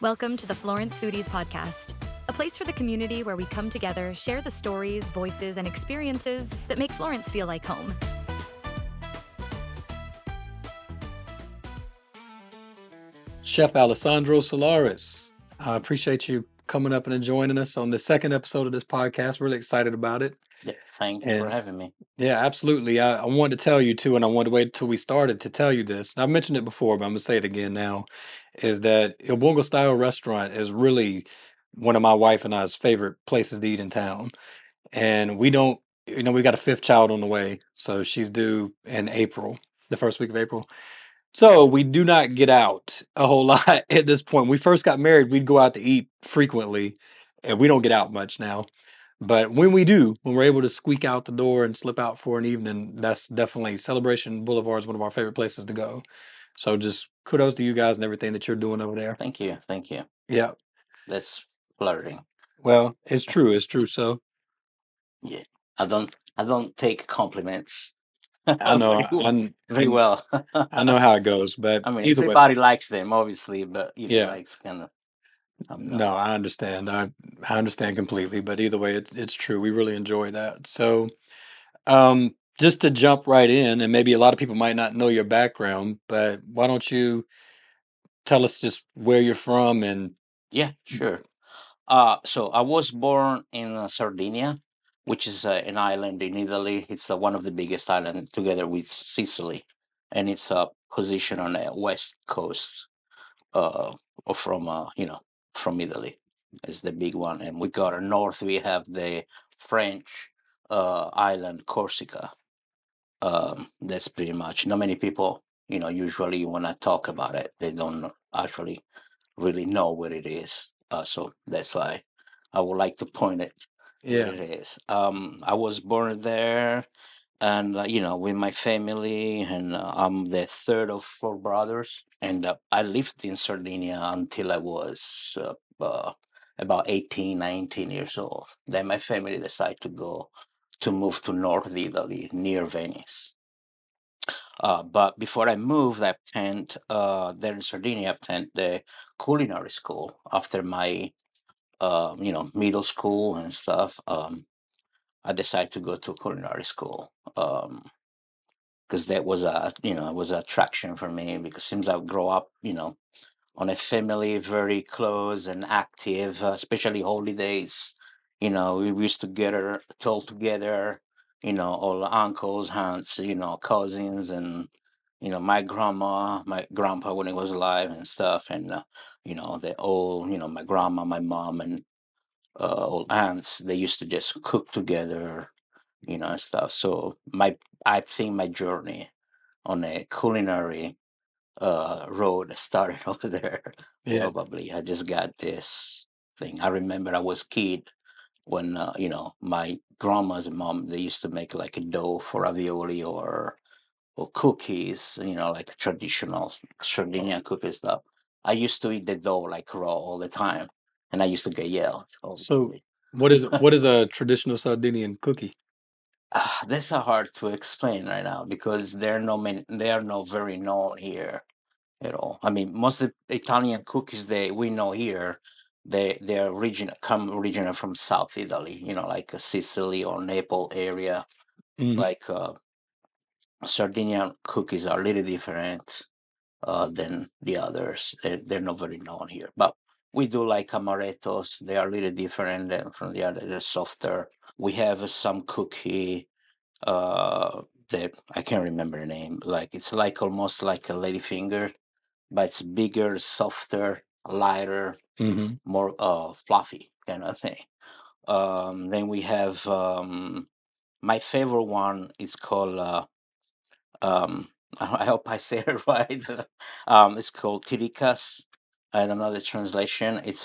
Welcome to the Florence Foodies podcast, a place for the community where we come together, share the stories, voices, and experiences that make Florence feel like home. Chef Alessandro Salaris. I appreciate you coming up and joining us on the second episode of this podcast. Really excited about it. Yeah, thank you for And having me. yeah, absolutely. I wanted to tell you too, and I wanted to wait till we started to tell you this. And I've mentioned it before, but I'm gonna say it again now, is that Il Buongustaio Restaurant is really one of my wife and I's favorite places to eat in town. And we don't, we got a fifth child on the way. So she's due in April, the first week of April. So we do not get out a whole lot at this point. When we first got married, we'd go out to eat frequently, and we don't get out much now. But when we do, when we're able to squeak out the door and slip out for an evening, that's definitely Celebration Boulevard is one of our favorite places to go. So just kudos to you guys and everything that you're doing over there. Thank you. Thank you. Yeah. That's flirting. Well, it's true. It's true. So Yeah. I don't take compliments I know, very well. I know how it goes, but I mean, either way, everybody likes them, obviously, but yeah. likes kind of. I'm not. No, I understand. I understand completely, but either way, it's true. We really enjoy that. So, just to jump right in, and maybe a lot of people might not know your background, but why don't you tell us just where you're from and Yeah, sure. So I was born in Sardinia, which is an island in Italy. It's one of the biggest islands together with Sicily, and it's a position on the west coast or from Italy is the big one. And we got a north, we have the French island Corsica. That's pretty much not many people, usually when I talk about it, they don't actually really know where it is. So that's why I would like to point it where yeah, it is. I was born there and with my family, and I'm the third of four brothers, and I lived in Sardinia until I was about 18, 19 years old. Then my family decided to move to North Italy near Venice. But before I moved, I attended there in Sardinia. I attended the culinary school after my middle school and stuff. I decided to go to culinary school. Because that was it was an attraction for me, because since I grow up, on a family very close and active, especially holidays. We used to gather all together, all uncles, aunts, cousins, and my grandma, my grandpa when he was alive and stuff, and they all, my grandma, my mom, and all aunts, they used to just cook together, and stuff. So I think my journey on a culinary road started over there. yeah. Probably I just got this thing. I remember I was kid when my grandma's mom, they used to make like a dough for ravioli or cookies, like traditional Sardinian cookie stuff. I used to eat the dough like raw all the time, and I used to get yelled, So, obviously. what is a traditional Sardinian cookie? That's hard to explain right now because they are not very known here at all. I mean, most of the Italian cookies that we know here, they come original from South Italy. Like Sicily or Naples area. Mhm. Like Sardinian cookies are a little different than the others. They're not very known here, but we do like amarettos. They are a little different than from the other. They're softer. We have some cookie that I can't remember the name. Like it's like almost like a ladyfinger, but it's bigger, softer, lighter, Mhm. more fluffy kind of thing. Then we have my favorite one. It's called um, I hope I say it right. It's called tirikas. And another translation, it's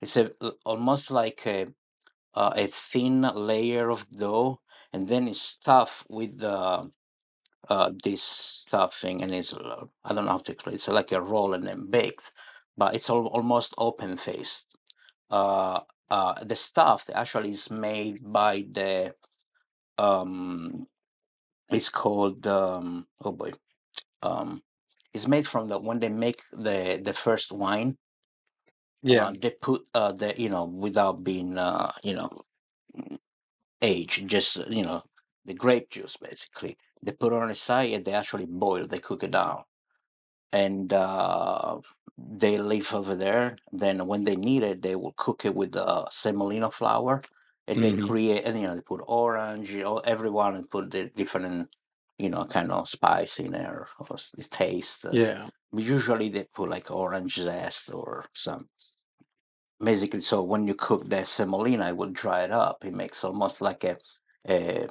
it's almost like a thin layer of dough, and then it's stuffed with this stuffing, and it's I don't know how to explain. It's like a roll and then baked, but it's almost open faced. Uh, the stuff actually is made by the um, it's called oh boy, um, it's made from the when they make the first wine. Yeah. They put the without being aged, just the grape juice basically. They put it on the side and they actually boil. They cook it down, and they leave over there. Then when they need it, they will cook it with semolina flour, and they Hmm. create. And they put orange. Everyone and put the different, kind of spice in there or taste. Yeah. Usually they put like orange zest or some. Basically, so when you cook the semolina, it will dry it up. It makes almost like a, a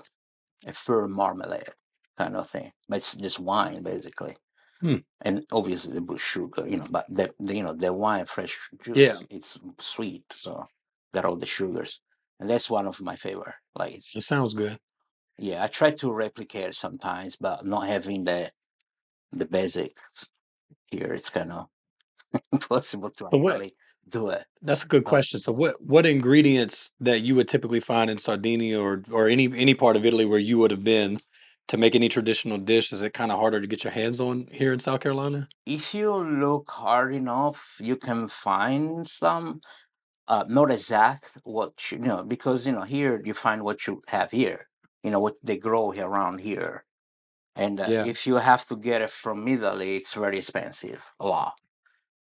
firm marmalade kind of thing, but it's just wine basically. Hmm. And obviously they put sugar, but the wine fresh Yeah. juice, it's sweet, so got all the sugars, and that's one of my favorite. Like, It sounds good. yeah, I try to replicate it sometimes, but not having the basics here, it's kind of impossible to So what? actually do it. That's a good But question. So what ingredients that you would typically find in Sardinia or any part of Italy where you would have been to make any traditional dish, is it kind of harder to get your hands on here in South Carolina? if you look hard enough, you can find some. Not exact what because here you find what you have here, what they grow here around here, and Yeah. if you have to get it from Italy, it's very expensive, a lot,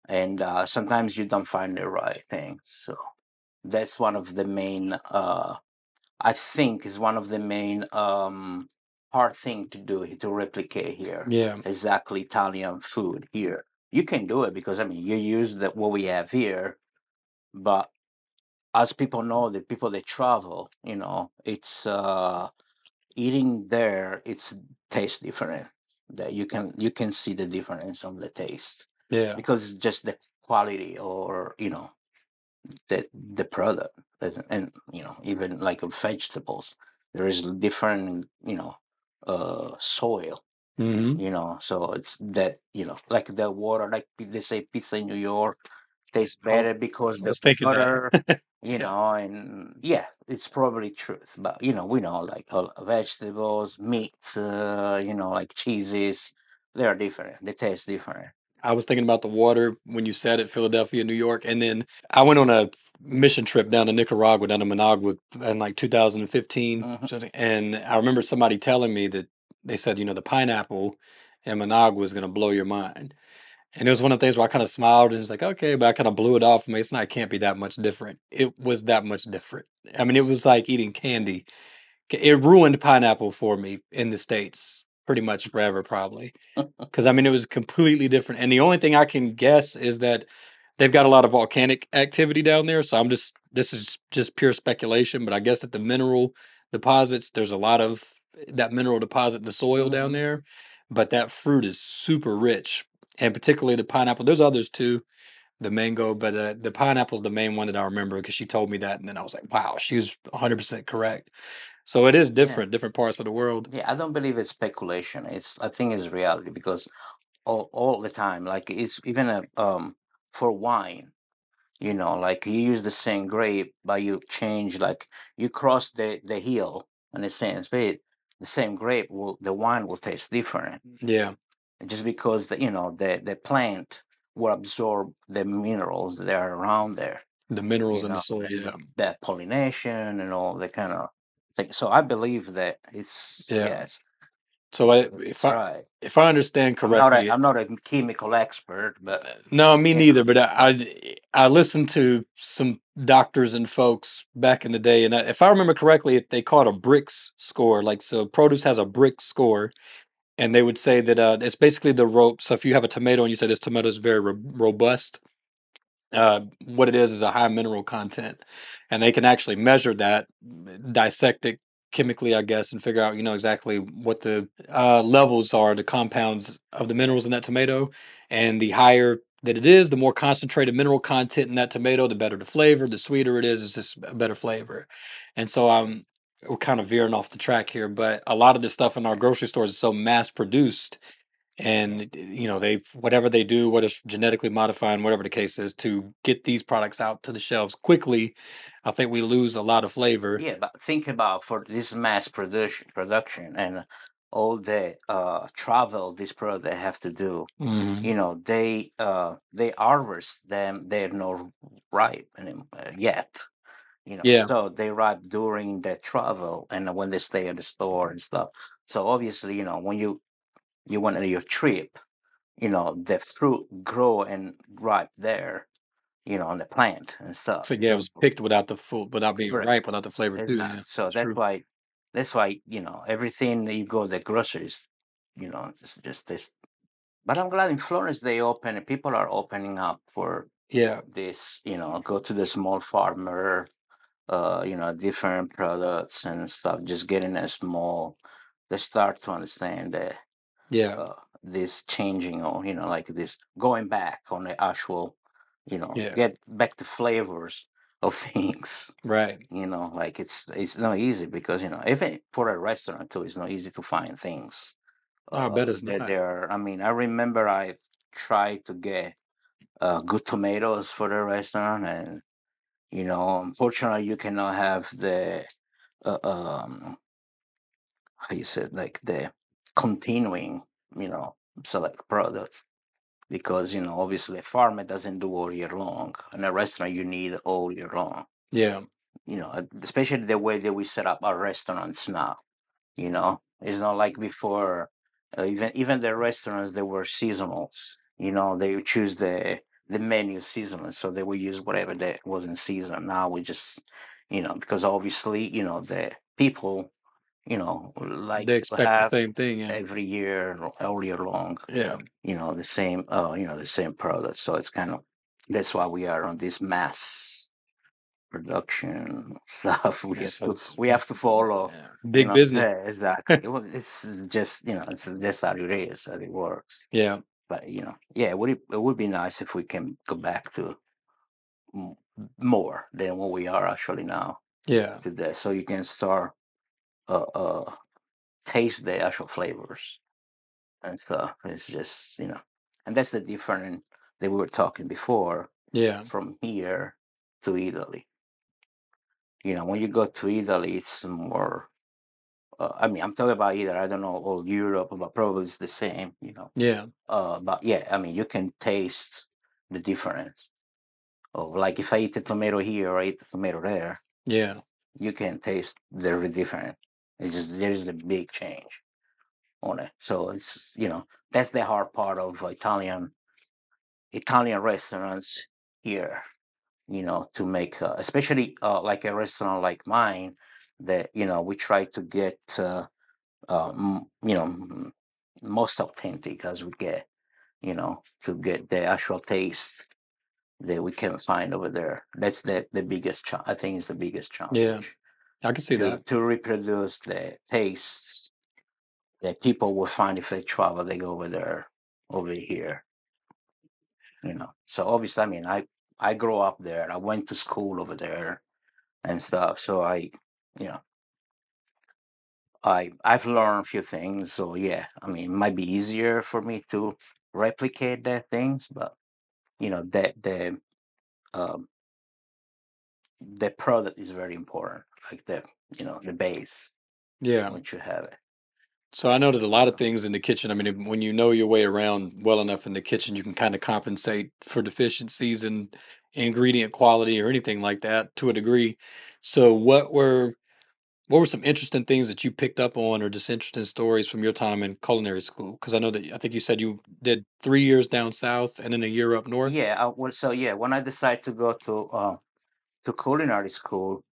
and sometimes you don't find the right thing. So that's one of the main. I think is one of the main hard thing to do to replicate here. Yeah. Exactly, Italian food here. You can do it because I mean you use what we have here, but as people know, the people that travel, it's eating there. It's tastes different. That you can see the difference of the taste Yeah. because it's just the quality or the product and even like vegetables. There is different soil. Hmm. So it's that like the water, like they say pizza in New York tastes I, better because I the was thinking that. water, Yeah. and yeah, it's probably truth. But we know like vegetables, meats, like cheeses, they are different. They taste different. I was thinking about the water when you said it, Philadelphia, New York, and then I went on a mission trip down to Nicaragua, down to Managua in like 2015, Hmm. and I remember somebody telling me that they said, the pineapple in Managua is going to blow your mind. And it was one of the things where I kind of smiled and was like, okay, but I kind of blew it off. Mason, it can't be that much different. It was that much different. I mean, it was like eating candy. It ruined pineapple for me in the States pretty much forever, probably. Because I mean, it was completely different. And the only thing I can guess is that they've got a lot of volcanic activity down there. So this is just pure speculation, but I guess that the mineral deposits, there's a lot of that mineral deposit in the soil down Hmm. there. But that fruit is super rich. And particularly the pineapple. There's others too, the mango, but the pineapple's the main one that I remember because she told me that. And then I was like, wow, she was 100% correct. So it is Yeah, different parts of the world. yeah. I don't believe it's speculation. I think it's reality because all the time, like it's even for wine. Like you use the same grape, but you change, like you cross the hill in a sense, but the same grape the wine will taste different Yeah. just because the plant will absorb the minerals that are around there, The minerals in the soil. and Yeah. that pollination and all that kind of thing. So I believe that it's Yeah. yes, So it's right. if I understand I'm not a correctly, I'm not a chemical expert, but no, me you know. neither. But I listened to some doctors and folks back in the day, and if I remember correctly, they call it a bricks score. Like so, produce has a brick score, and they would say that it's basically the rope. So if you have a tomato and you say this tomato is very robust, what it is a high mineral content, and they can actually measure that, dissect it chemically, I guess, and figure out exactly what the levels are, the compounds of the minerals in that tomato, and the higher that it is, the more concentrated mineral content in that tomato, the better the flavor. The sweeter it is, it's just a better flavor. And so we're kind of veering off the track here, but a lot of this stuff in our grocery stores is so mass produced and they whatever they do, what is genetically modifying, whatever the case is, to get these products out to the shelves quickly, I think we lose a lot of flavor. Yeah, but think about for this mass production and all the travel this product they have to do, Hmm. they harvest them, they're not ripe yet, Yeah. so they ripe during the travel and when they stay at the store and stuff. So obviously, when you went on your trip, the fruit grow and ripe there, on the plant and So stuff. yeah, it was picked without the full, without being Correct. ripe, without the flavor too. Exactly. Yeah, So true. that's why everything that you go the groceries, it's just this. But I'm glad in Florence they open. People are opening up for Yeah, this. Go to the small farmer. Different products and stuff. Just getting a small. They start to understand that yeah, this changing, or like this going back on the actual, yeah. get back to flavors of things. Right. Like it's not easy because even for a restaurant too, it's not easy to find things. I bet it's That not. there. I mean, I remember I tried to get good tomatoes for the restaurant, and unfortunately, you cannot have the how you said, like the continuing, select product, because obviously a farmer doesn't do all year long, and a restaurant you need all year long. Yeah, Especially the way that we set up our restaurants now. It's not like before. Even the restaurants that were seasonals, they would choose the menu seasonal, so they would use whatever that was in season. Now we just, because obviously, the people, like they to expect the have same thing. Yeah, every year, all year long, yeah. the same product. So it's kind of, that's why we are on this mass production stuff. We have Yes, to that's we have to follow, yeah. Big business. yeah, exactly. It's just, it's just how it is, how it works. Yeah, But yeah, it would be nice if we can go back to m- more than what we are actually now yeah, today, so you can start uh, uh taste the actual flavors and stuff. It's just, and that's the difference that we were talking before yeah, from here to Italy. When you go to Italy, it's more. I mean, I'm talking about either, I don't know, all Europe, but probably it's the same. yeah, But yeah, I mean, you can taste the difference of, like, if I eat a tomato here or I eat a tomato there, yeah, you can taste they're different. It's just there's a big change on it. So it's, that's the hard part of Italian restaurants here. To make, especially like a restaurant like mine, that we try to get most authentic as we get, to get the actual taste that we can find over there. That's the biggest I think is the biggest yeah. challenge, I can see to that. reproduce the tastes that people will find if they travel, they go over there, over here. So obviously, I mean, I grew up there, I went to school over there and stuff, so you know I've learned a few things. So yeah, I mean, it might be easier for me to replicate the things, but that um the product is very important, like the base, Yeah. once you have it. So I know that a lot of Uh, things in the kitchen. I mean, when you know your way around well enough in the kitchen, you can kind of compensate for deficiencies in ingredient quality or anything like that to a degree. So what were some interesting things that you picked up on, or just interesting stories from your time in culinary school? Because I know that I think you said you did 3 years down south and then a year up north. yeah, so yeah, when I decided to go to culinary school,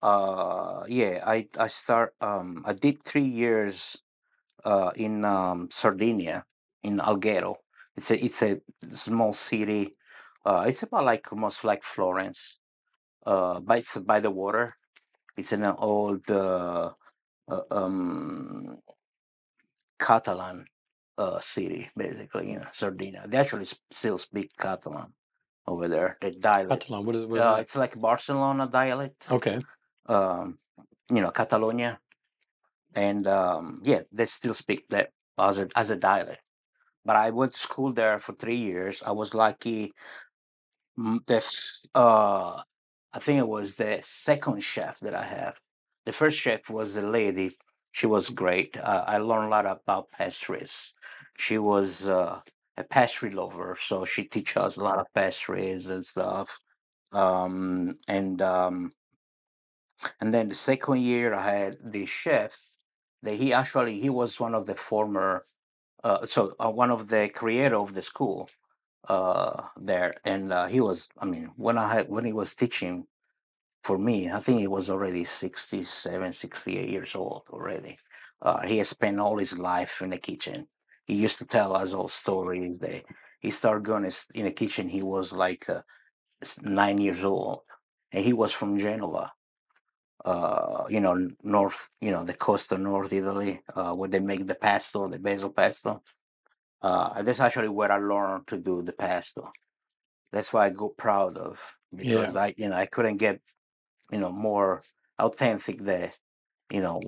yeah, I did 3 years in Sardinia, in Alghero. It's a small city. It's about like almost like Florence, but it's by the water. It's in an old uh, um, Catalan city, basically, Sardinia. They actually still speak Catalan over there. The dialect. Catalan, what is that? It's like Barcelona dialect. Okay. Um, Catalonia, and yeah, they still speak that as a dialect. But I went to school there for 3 years. I was lucky. I think it was the second chef that I have. The first chef was a lady. She was great. I learned a lot about pastries. She was a pastry lover, so she teach us a lot of pastries and stuff. Um, and um, and then the second year, I had the chef. That he was one of the former, one of the creator of the school there, and he was. I mean, when he was teaching for me, I think he was already 67, 68 years old already. He has spent all his life in the kitchen. He used to tell us all stories that he started going in the kitchen. He was like 9 years old, and he was from Genoa, north, the coast of North Italy, where they make the pesto, the basil pesto. That's actually where I learned to do the pesto. That's why I go proud of, Yeah. because I couldn't get, more authentic than,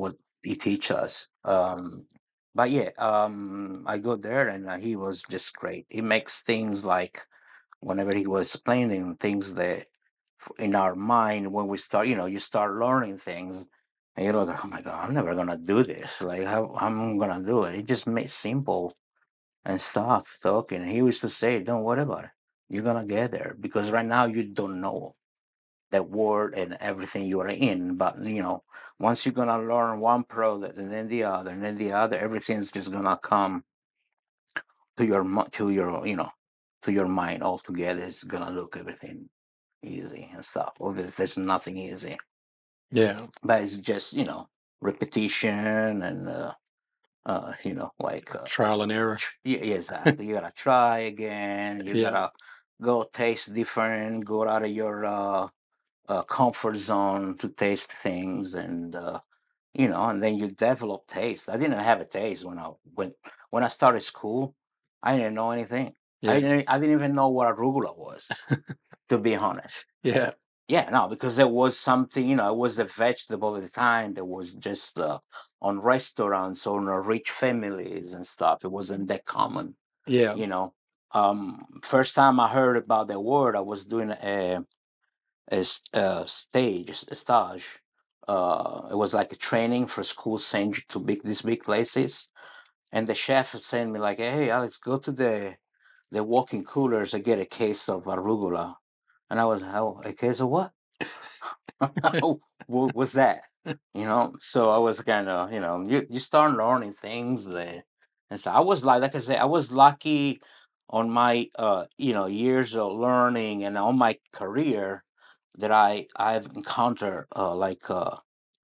what he teach us. But yeah, I go there and he was just great. He makes things like whenever he was explaining things that in our mind when we start, you start learning things and you're like, oh my God, I'm never gonna do this. Like how I'm gonna do it. It just makes simple and stuff talking. He used to say, don't worry about it. You're gonna get there because right now you don't know that word and everything you are in. But once you're gonna learn one product and then the other and then the other, everything's just gonna come to your to your to your mind altogether. It's gonna look everything easy and stuff. Or there's nothing easy, Yeah. but it's just repetition and like Trial and error. yeah, exactly. You gotta try again. You Yeah. gotta go taste different. Go out of your comfort zone to taste things, and and then you develop taste. I didn't have a taste when I started school. I didn't know anything. Yeah. I didn't even know what arugula was, to be honest. Yeah. Yeah, no, because there was something, it was a vegetable at the time that was just on restaurants or on rich families and stuff. It wasn't that common, Yeah. you know. First time I heard about the word, I was doing a stage. It was like a training for school sent to these big places, and the chef sent me like, "Hey, Alex, go to the walk-in coolers and get a case of arugula." And I was, "Oh, a case of what? What was that?" So I was kind of, you start learning things that, and so I was like I said, I was lucky on my, years of learning and on my career that I've encountered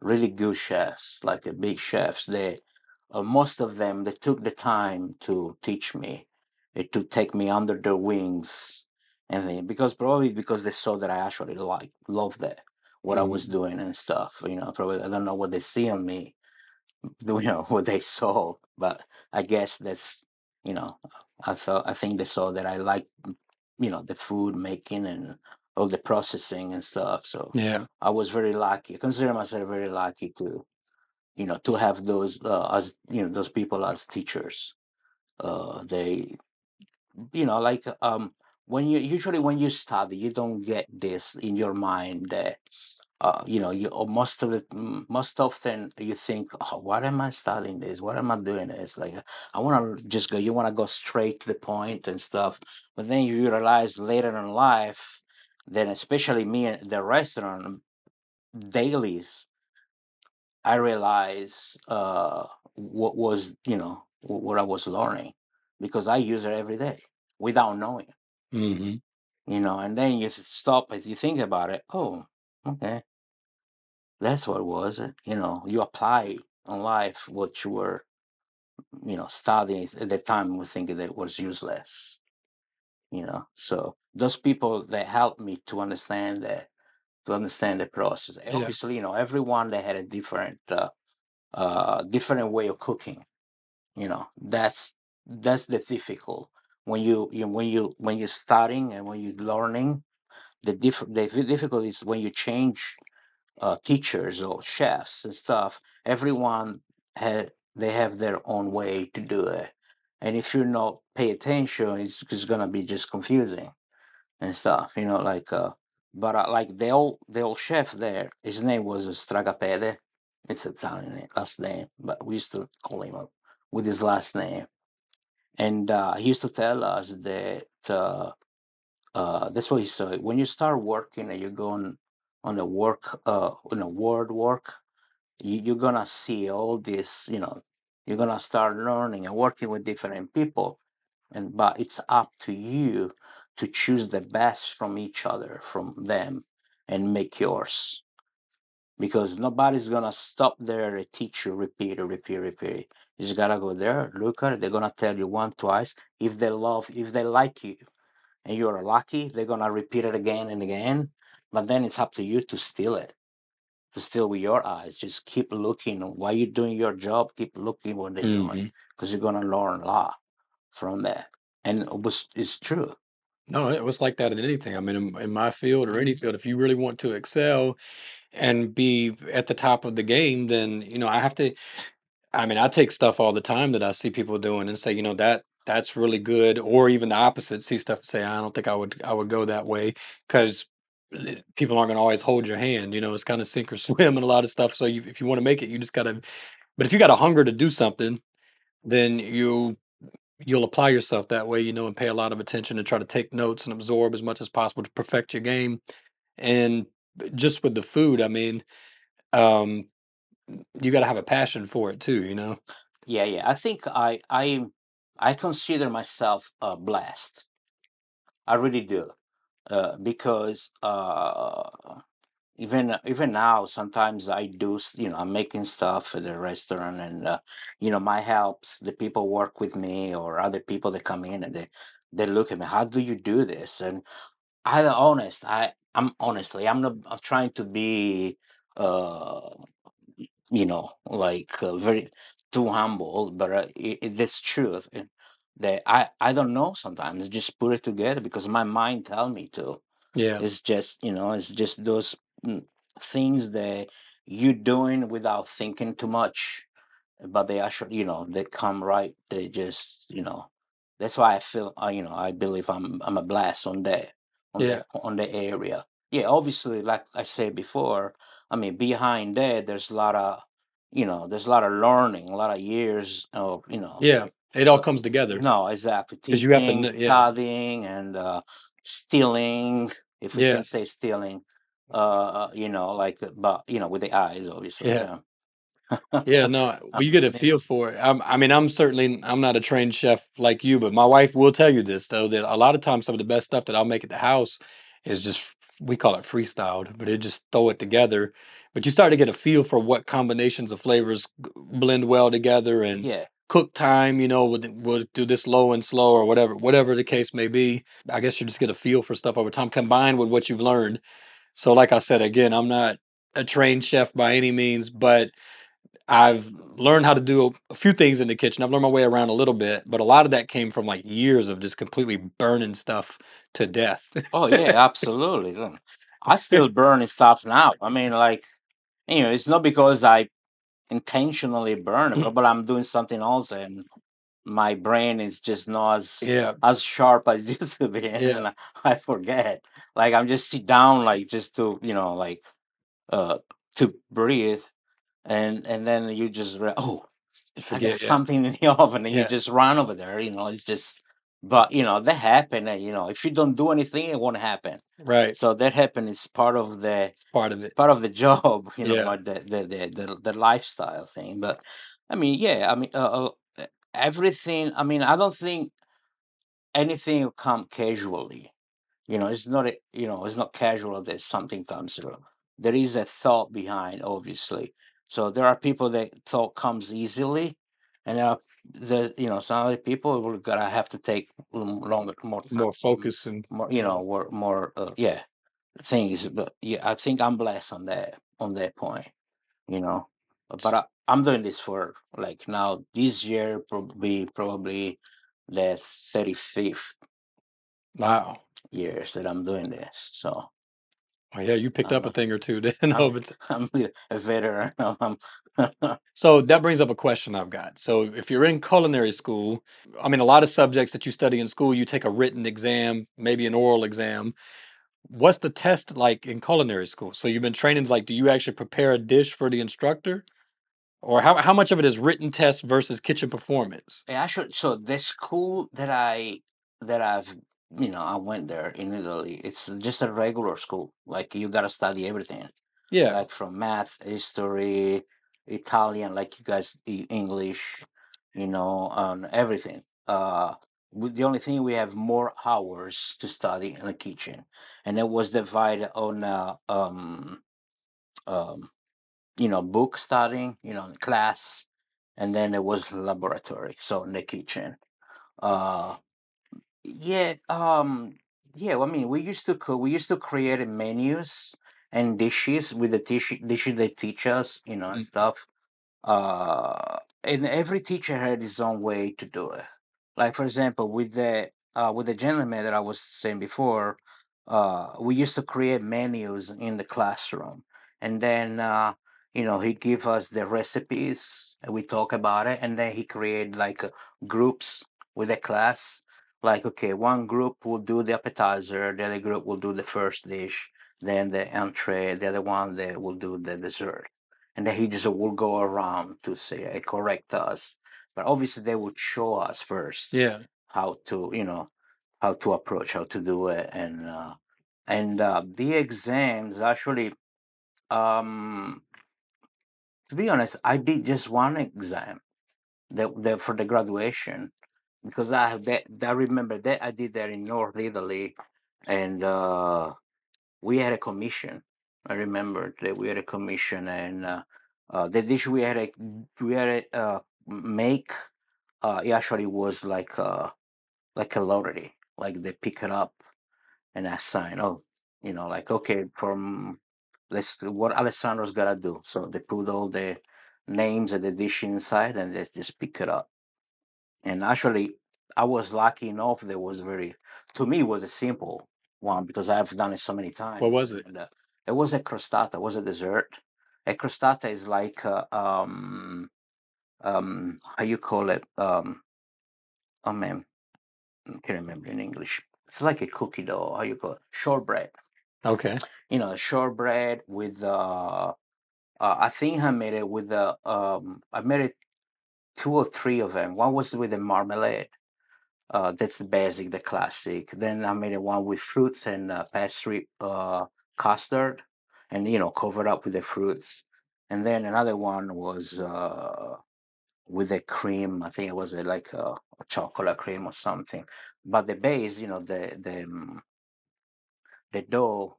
really good chefs, like big chefs. They most of them they took the time to teach me, to take me under their wings, and because probably because they saw that I actually loved that what I was Mhm. doing and stuff. Probably I don't know what they see on me, what they saw, but I guess that's you know I think they saw that I like the food making and all the processing and stuff. So Yeah. I was very lucky. I consider myself very lucky to have those as those people as teachers. They like when you study, you don't get this in your mind that you most often you think, oh, what am I studying this, what am I doing this, like I want to just go, you want to go straight to the point and stuff, but then you realize later in life, then especially me in the restaurant dailies, I realize what was what I was learning, because I use it every day without knowing, Mhm. and then you stop and you think about it. Oh, okay, that's what it was. You apply on life what you were, studying at the time. We think that it was useless. So those people that helped me to understand the process. And Yeah. obviously, everyone that had a different way of cooking. That's the difficult when you're starting and when you're learning. The difficult is when you change teachers or chefs and stuff. Everyone they have their own way to do it, and if you not pay attention, it's gonna be just confusing and stuff. Like but like the old chef there, his name was Stragapede. It's Italian last name, but we used to call him up with his last name. And he used to tell us that that's what he said. When you start working and you go on the work, word work, you're gonna see all this. You're gonna start learning and working with different people, but it's up to you to choose the best from each other, from them, and make yours, because nobody's gonna stop there and teach you, repeat, repeat, repeat. You just gotta go there, look at it. They're gonna tell you one, twice. If they like you, and you're lucky, they're gonna repeat it again and again. But then it's up to you to steal it, to steal with your eyes. Just keep looking while you're doing your job. Keep looking what they're doing, Hmm. because you're gonna learn a lot from that. And it's true. No, it was like that in anything. I mean, in my field or any field, if you really want to excel and be at the top of the game, then I have to. I mean, I take stuff all the time that I see people doing and say, that's really good, or even the opposite. See stuff and say, I don't think I would go that way because people aren't going to always hold your hand. It's kind of sink or swim and a lot of stuff. So if you want to make it, you just gotta. But if you got a hunger to do something, then you'll apply yourself that way, and pay a lot of attention and try to take notes and absorb as much as possible to perfect your game. And just with the food, I mean, um, you got to have a passion for it too. Yeah, yeah. I think I consider myself blessed. I really do, because even now sometimes I do I'm making stuff at the restaurant, and my helps, the people work with me or other people that come in, and they look at me, how do you do this? And I'm not, I'm trying to be uh like very too humble, but that's truth. That I don't know, sometimes just put it together because my mind tell me to. Yeah, It's just those things that you doing without thinking too much, but they actually, they come right. They just, that's why I feel, I believe I'm a blast on that, yeah, on the area. Yeah, obviously, like I said before, I mean, behind that, there's a lot of, there's a lot of learning, a lot of years of, yeah. It all uh, comes together no, exactly. because you have to. Teaching, Yeah, studying, and stealing, if we yeah, can say stealing, like, but, with the eyes, obviously, yeah. yeah. Yeah, no, well, you get a Yeah. feel for it. I mean, I'm not a trained chef like you, but my wife will tell you this though, that a lot of times some of the best stuff that I'll make at the house is just we call it freestyled, but it just throw it together. But you start to get a feel for what combinations of flavors blend well together and Yeah. cook time, we'll do this low and slow or whatever the case may be. I guess you just get a feel for stuff over time combined with what you've learned. So like I said, again, I'm not a trained chef by any means, but I've learned how to do a few things in the kitchen. I've learned my way around a little bit, but a lot of that came from like years of just completely burning stuff to death. Oh yeah, absolutely. I still burning stuff now. I mean, like, it's not because I intentionally burn it, but I'm doing something else, and my brain is just not Yeah, as sharp as it used to be, and yeah, then I forget. Like, I'm just sit down, like, just to, like, uh to breathe, and then you just oh, I I got forget. Yeah, something in the oven, and you yeah, just run over there. It's just, but that happen. And if you don't do anything, it won't happen. right. So that happen is It's part of it. part of the job, Yeah, or the lifestyle thing. But I mean, yeah, I mean, everything. I mean, I don't think anything will come casually. It's not casual that something comes through. There is a thought behind, obviously. So there are people that thought comes easily, and some other people will gotta have to take longer, more time, more focus and more, yeah. more, yeah, things. But yeah, I think I'm blessed on that point. You know, but I'm doing this for, like, now this year, probably the 35th Wow. years that I'm doing this. So Oh, yeah, you picked I'm up a a, thing or two then I'm over t I'm a veteran. So that brings up a question I've got. So if you're in culinary school, I mean, a lot of subjects that you study in school, you take a written exam, maybe an oral exam. What's the test like in culinary school? So you've been training, like, do you actually prepare a dish for the instructor? Or how much of it is written test versus kitchen performance? Actually, so the school that I've I went there in Italy. It's just a regular school. Like you gotta study everything, Yeah. like from math, history, Italian, like you guys, English, on everything. The only thing we have more hours to study in the kitchen, and it was divided on um, book studying, class, and then there was laboratory, so in the kitchen. Uh, yeah, yeah. I mean, we used to cook. We used to create menus and dishes with the dishes they teach us, and Mm. stuff. And every teacher had his own way to do it. Like for example, with the gentleman that I was saying before, we used to create menus in the classroom, and then he give us the recipes, and we talk about it, and then he create like groups with the class. Like okay, one group will do the appetizer, the other group will do the first dish, then the entree, the other one they will do the dessert, and then he just will go around to say correct us, but obviously they would show us first Yeah. how to how to approach, how to do it, and the exams actually, um to be honest, I did just one exam, that for the graduation, because I have that I remember that I did that in North Italy, and we had a commission. I remember that we had a commission, and the dish we had to make. It actually was like a lottery. Like they pick it up and assign. Oh, like okay, from let's what Alessandro's gotta do. So they put all the names of the dish inside, and they just pick it up. And actually, I was lucky enough. There was to me, it was a simple one because I've done it so many What times. was it? And it was a crostata, it was a dessert. A crostata is like, how you call it? Oh man, I can't remember in English. It's like a cookie dough. How you call it? Shortbread. Okay. Shortbread with, I think I made it with I made it two or three of them. One was with the marmalade. That's the basic, the classic. Then I made a one with fruits and pastry, custard, and covered up with the fruits. And then another one was with the cream. I think it was like a chocolate cream or something. But the base, the dough,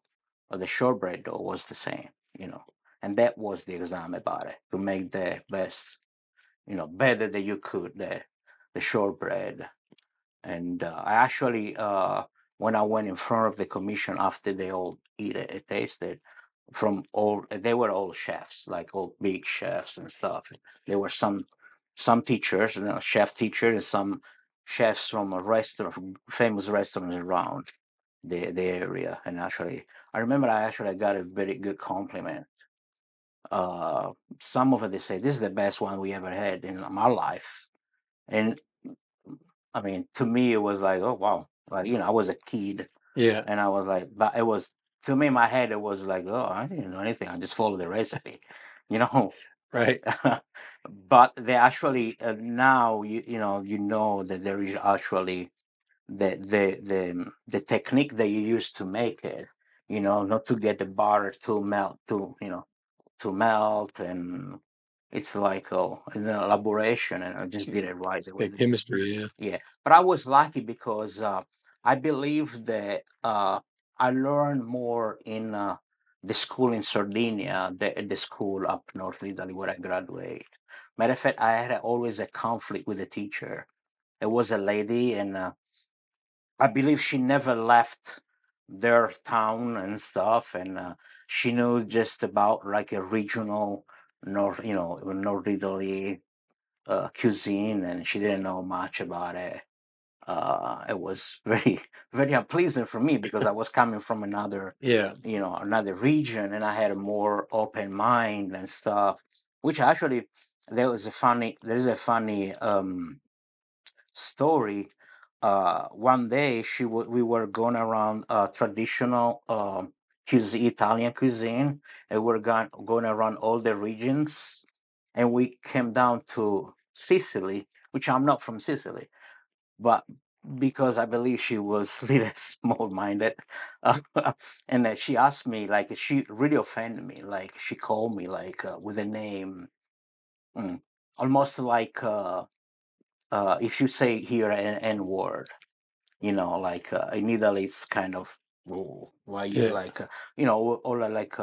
or the shortbread dough, was the same. And that was the exam about it, to make the best, better that you could, the shortbread. And I actually, when I went in front of the commission after they all eat it, tasted, they were all chefs, like all big chefs and stuff. There were some teachers, chef teachers, and some chefs from a restaurant, famous restaurants around the area. And actually, I remember I actually got a very good compliment. Uh, some of it, they say, this is the best one we ever had in my life. And I mean, to me, it was like, oh wow, like I was a kid, Yeah. and I was like, but it was, to me in my head, it was like, oh, I didn't know anything. I just followed the recipe, you know. Right. But they actually, now you know that there is actually the technique that you use to make it. Not to get the butter to melt, and it's like, oh, an elaboration, and I just did it right. It was, The chemistry, yeah. yeah, but I was lucky because I believe that I learned more in the school in Sardinia than the school up North Italy where I graduated. Matter of fact, I had always a conflict with the teacher. It was a lady, and I believe she never left their town and stuff, and she knew just about like a regional North Italy cuisine, and she didn't know much about it. It was very, very unpleasant for me because I was coming from Yeah. another region, and I had a more open mind and stuff. Which actually, there is a funny story. One day, we were going around traditional Italian cuisine, and we're going around all the regions, and we came down to Sicily, which I'm not from Sicily, but because I believe she was a little small-minded, uh, and then she asked me, like, she really offended me. Like, she called me like with a name, mm, almost like if you say here an N word, like in Italy, it's kind of, "Oh, why you Yeah. like, or like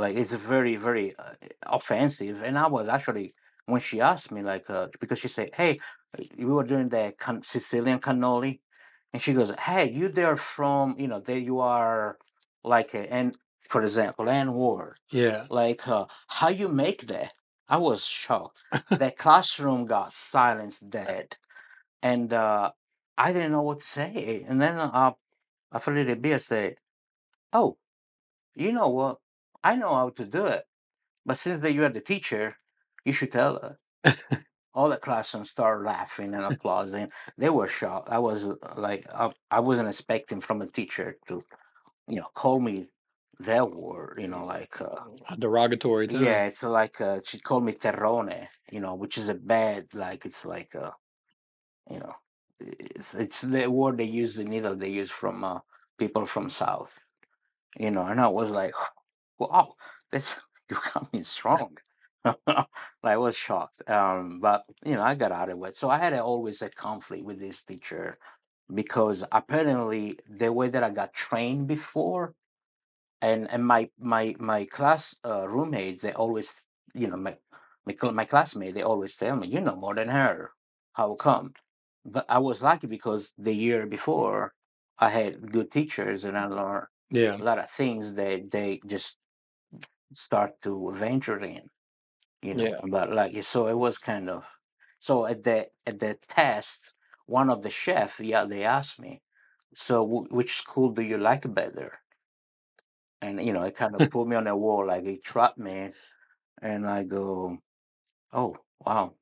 like it's very very offensive." And I was actually, when she asked me, like because she said, "Hey, we were doing the Sicilian cannoli," and she goes, "Hey, you there from, there you are, like and for example, N word, Yeah. like how you make that?" I was shocked. The classroom got silenced dead, and I didn't know what to say. And then after a little bit, I said, "Oh, you know what? I know how to do it. But since that you are the teacher, you should tell her." All the classroom started laughing and applauding. They were shocked. I was like, I wasn't expecting from a teacher to, call me that word, like, A derogatory yeah, term. it's like, she called me terrone, which is a bad, like, it's like, you know, it's the word they use in Italy, they use from people from South, and I was like, wow, this you got me strong. Like, I was shocked. But I got out of it. So I had always a conflict with this teacher because apparently the way that I got trained before, and my class roommates, they always, my classmate, they always tell me, more than her. How come? But I was lucky because the year before I had good teachers and I learned Yeah. a lot of things that they just start to venture in, Yeah. but like, so it was kind of, so at the test, one of the chef, yeah, they asked me, so which school do you like better? And it kind of put me on a wall, like it trapped me. And I go, oh wow,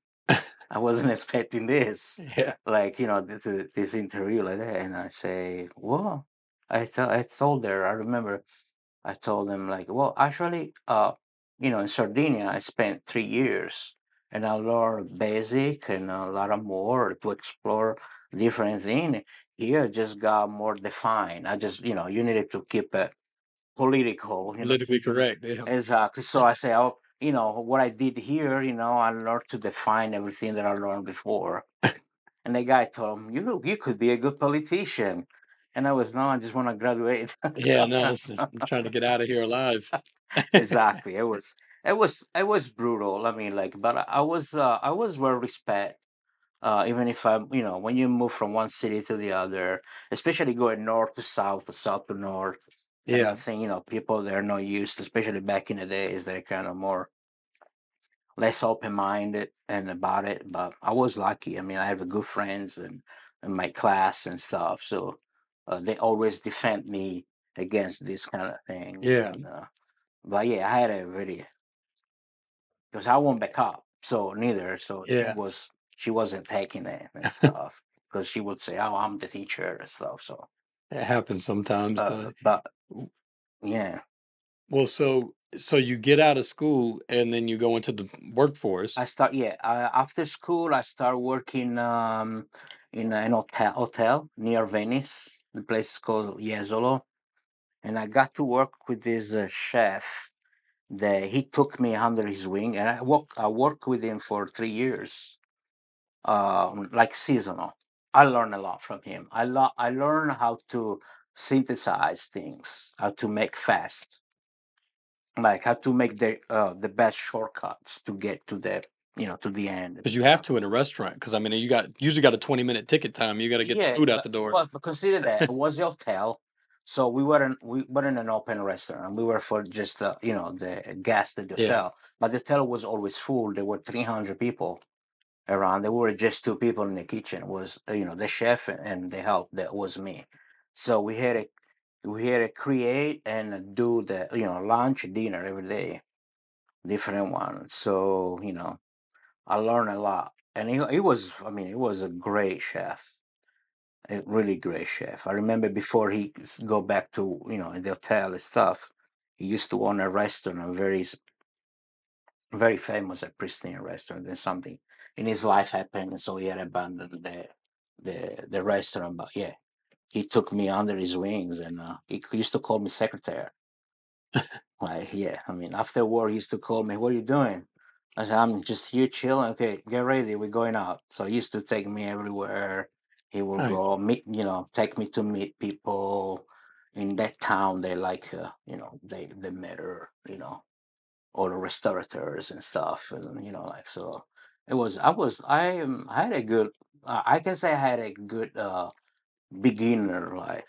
I wasn't expecting this, Yeah. like, this interview like that. And I say, well, I told her, I remember I told them, like, well, actually, in Sardinia, I spent 3 years and I learned basic and a lot of more to explore different things. Here, just got more defined. I just, you needed to keep it political, Politically correct. Yeah. exactly. So I say, oh, what I did here, I learned to define everything that I learned before. And the guy told him, you could be a good politician. And I was, no, I just want to graduate. Yeah. No, I'm trying to get out of here alive. Exactly. It was brutal. I mean, like, but I was well respect. Even if I'm, when you move from one city to the other, especially going north to south or south to north, and I Yeah. think, people they're not used, especially back in the days, they're kind of more less open minded and about it. But I was lucky. I mean, I have a good friends and in my class and stuff, so they always defend me against this kind of thing. Yeah. And but yeah, I had a very, because I won't back up. So neither. So she Yeah. was she wasn't taking it and stuff because she would say, "Oh, I'm the teacher" and stuff. So, It happens sometimes, but but yeah, well, so you get out of school and then you go into the workforce. I start. Yeah, after school, I start working in an hotel near Venice. The place is called Jesolo, and I got to work with this chef. That he took me under his wing, and I worked with him for 3 years, like seasonal. I learned a lot from him. I learned how to synthesize things, how to make fast, like how to make the best shortcuts to get to the end and Because you have stuff. to in a restaurant. Because I mean, you usually got a 20-minute ticket time. You got to get the Yeah, food out but the door. but consider that it was a hotel, so we weren't an open restaurant. We were for just the guests at the Yeah. hotel, but the hotel was always full. There were 300 people around. There were just two people in the kitchen. It was the chef and the help. That was me. So we had to create and do the lunch, dinner every day, different one. So I learned a lot, and he was, I mean, he was a great chef, a really great chef. I remember before he go back to the hotel and stuff, he used to own a restaurant, a very very famous at pristine restaurant. Then something in his life happened, and so he had abandoned the restaurant. But yeah, he took me under his wings, and he used to call me secretary. Like, yeah, I mean, after work, he used to call me, "What are you doing?" I said, "I'm just here chilling. Okay, get ready. We're going out." So he used to take me everywhere. He will Nice. go meet, take me to meet people in that town. They like, they matter, all the restaurateurs and stuff, and like so. I had a good. I can say I had a good beginner life.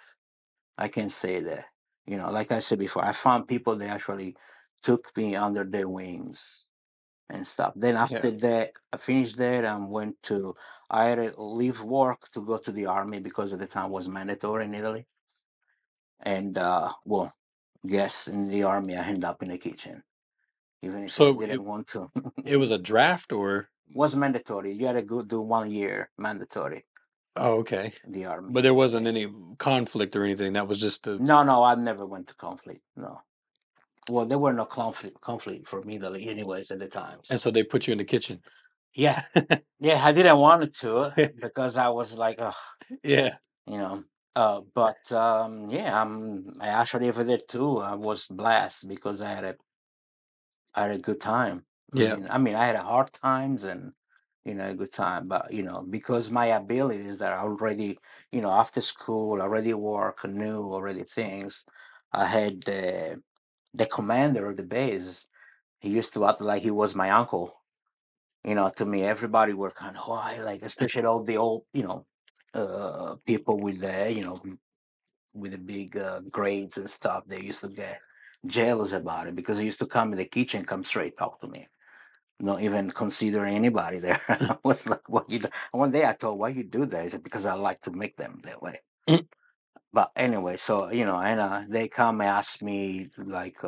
I can say that. Like I said before, I found people that actually took me under their wings and stuff. Then Yeah. after that, I finished that and went to. I had to leave work to go to the army because at the time was mandatory in Italy. And well, guess in the army I ended up in the kitchen, even if I So it didn't want to. it was a draft or Was mandatory. You had to go do 1 year mandatory oh, okay. in the army. But there Yeah. wasn't any conflict or anything. That was just the No, I never went to conflict. No. Well, there were no conflict for me, anyways, at the time. and So so they put you in the kitchen. yeah, yeah, I didn't want it to because I was like, ugh, Yeah. you know. But yeah, I actually over there too. I was blessed because I had a good time. Yeah. I mean, I had a hard times and a good time, but because my abilities that I already, after school, already work, knew already things. I had the commander of the base. He used to act like he was my uncle. To me, everybody were kind of why, like especially all the old, people with the, with the big grades and stuff. They used to get jealous about it because he used to come in the kitchen, come straight talk to me, not even considering anybody there. I was like, "What you do?" One day I told, "Why you do that?" He said, "Because I like to make them that way." But anyway, so and they come and ask me like,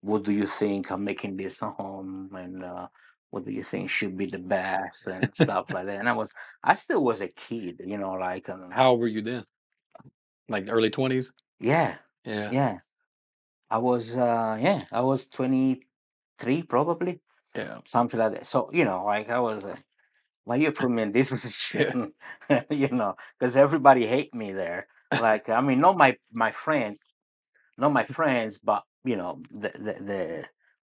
"What do you think? I'm making this at home, and what do you think should be the best and stuff like that?" And I still was a kid, like, How old were you then? Like early 20s? yeah, Yeah. yeah. I was 23 probably, Yeah. something like that. So like I was. Why you put me in this Yeah. position? Because everybody hate me there. Like, I mean, not my friends, but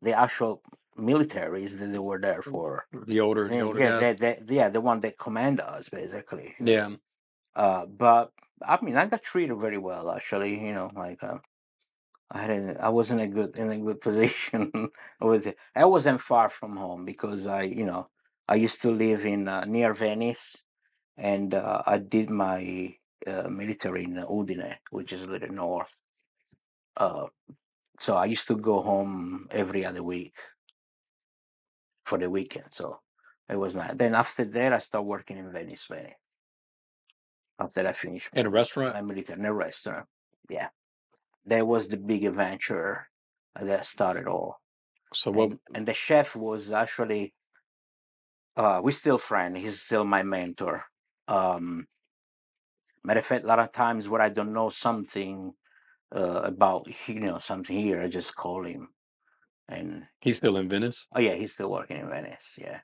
the actual militaries that they were there for. The older Yeah, guys. yeah, the one that command us basically. Yeah. But I mean, I got treated very well actually. Like I was in a good position with it. I wasn't far from home because I used to live in near Venice, and I did my military in Udine, which is a little north. Uh, so I used to go home every other week for the weekend. So it was nice. Then after that, I started working in Venice. After I finished In a restaurant? my military in a restaurant. Yeah, that was the big adventure that started all. So what And the chef was actually we still friend. He's still my mentor. Um, Matter of fact, a lot of times when I don't know something about something here, I just call him. And he's still in Venice? oh yeah, he's still working in Venice. Yeah,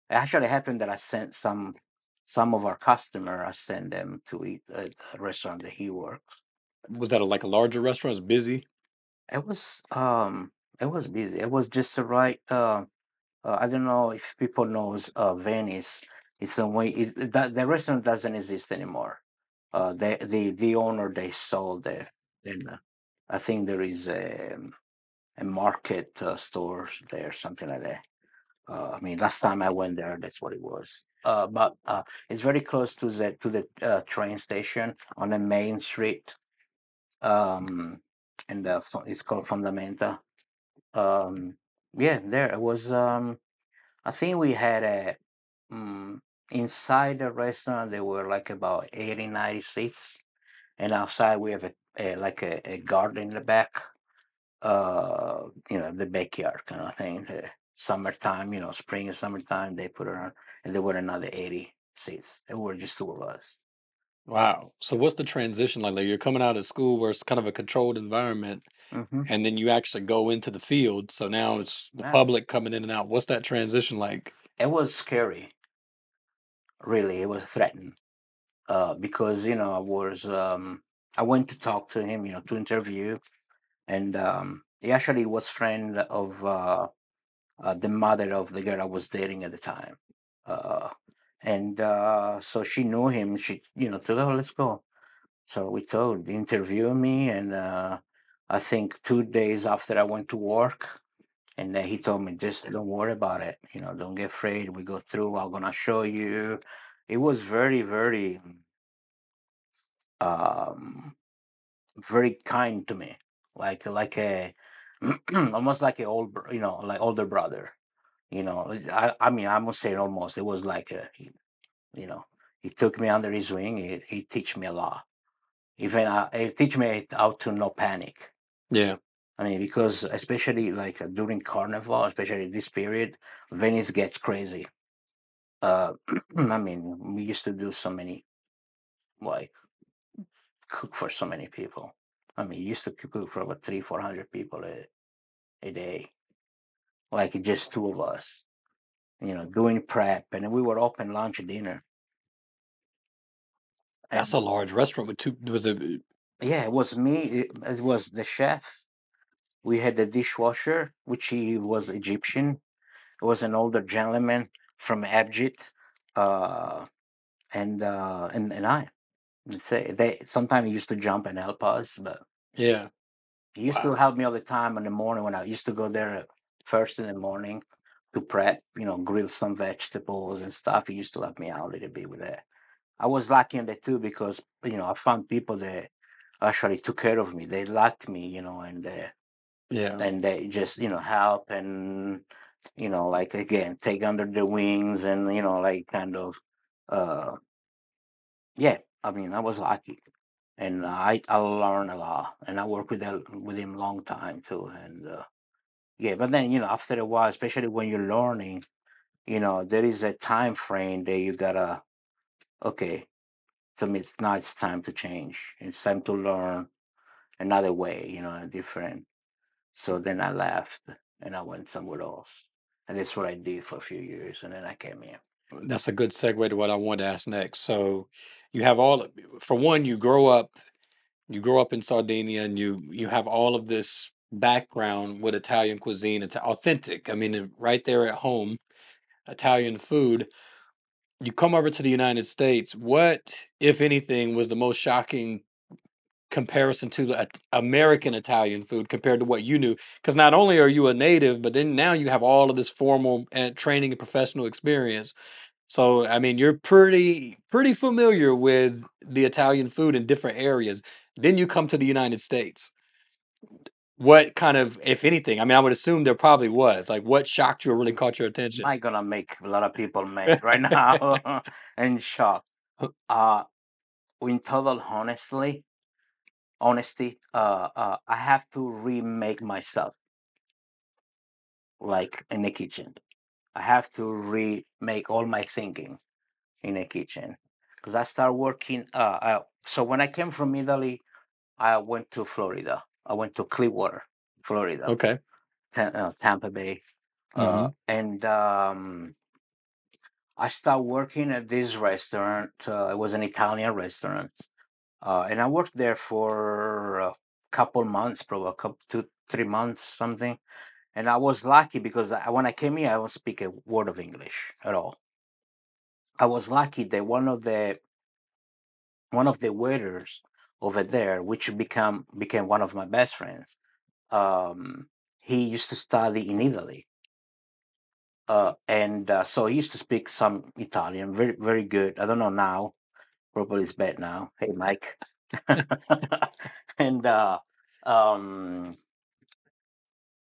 it actually happened that I sent some of our customer. I sent them to eat at a restaurant that he works. Was that like a larger restaurant? It's busy? It was um it was busy. It was just the right. I don't know if people knows Venice. It's a way that the restaurant doesn't exist anymore. The owner they sold it. And I think there is a market store there, something like that. I mean, last time I went there, that's what it was. But it's very close to the train station on the main street. Um, and it's called Fundamenta. Um, yeah, there it was. I think we had um, inside the restaurant there were like about 80, 90 seats, and outside we have a garden in the back. The backyard kind of thing. Summertime, spring and summertime, they put it on, and there were another 80 seats. It were just two of us. Wow. So what's the transition like? Like you're coming out of school where it's kind of a controlled environment, Hmm. and then you actually go into the field. So now it's the Yeah, public coming in and out. What's that transition like? it was scary. Really, it was threatening. Because I went to talk to him, to interview, and he actually was friend of the mother of the girl I was dating at the time. Uh, and so she knew him. She, told her, let's go. So we told, interview me, and I think 2 days after I went to work, and then he told me, just don't worry about it. Don't get afraid. We go through. I'm gonna show you. It was very, very, um, very kind to me, like a almost like a like older brother. I mean, I must say almost. It was like you know, he took me under his wing. He teach me a lot. Even he teach me how to no panic. Yeah. I mean, because especially like during Carnival, especially this period, Venice gets crazy. Uh, I mean, we used to do so many, like, cook for so many people. I mean, used to cook for about 300-400 people a day, like just two of us. Doing prep, and we were open lunch and dinner. That's And a large restaurant with two. Was it? yeah, it was me. It was the chef. We had the dishwasher, which he was Egyptian. It was an older gentleman from Egypt, uh, and I. Let's say they sometimes he used to jump and help us, but Yeah. he used to Wow. help me all the time in the morning when I used to go there first in the morning to prep, grill some vegetables and stuff. He used to help me out a little bit with that. I was lucky in that too because I found people that actually took care of me. They liked me, Yeah. and they just help and like again take under the wings and like kind of uh yeah. I mean, I was lucky, and I learned a lot, and I worked with him long time too, and yeah. But then after a while, especially when you're learning, there is a time frame that you gotta okay. To me, it's now it's time to change. It's time to learn another way, a different. So then I left and I went somewhere else, and that's what I did for a few years, and then I came here. That's a good segue to what I wanted to ask next. So you have all for one, you grow up in Sardinia and you have all of this background with Italian cuisine. It's authentic. I mean, right there at home, Italian food. You come over to the United States. What, if anything, was the most shocking comparison to the American Italian food compared to what you knew? Because not only are you a native, but then now you have all of this formal and training and professional experience. So, I mean, you're pretty familiar with the Italian food in different areas. Then you come to the United States. What kind of, if anything, I mean, I would assume there probably was. Like, what shocked you or really Mm, caught your attention? I gonna make a lot of people mad right now and shocked. Uh, in total honesty, I have to remake myself, like in the kitchen. I have to remake all my thinking in the kitchen because I start working. So when I came from Italy, I went to Florida. I went to Clearwater, Florida, Okay. Tampa Bay, Hmm. and I started working at this restaurant. It was an Italian restaurant, and I worked there for a couple months, probably a couple 2 3 months, something. And I was lucky because when I came here, I don't speak a word of English at all. I was lucky that one of the waiters over there, which became one of my best friends, um, he used to study in Italy, and so he used to speak some Italian, very very good. I don't know now, probably it's bad now. Hey, Mike, and um,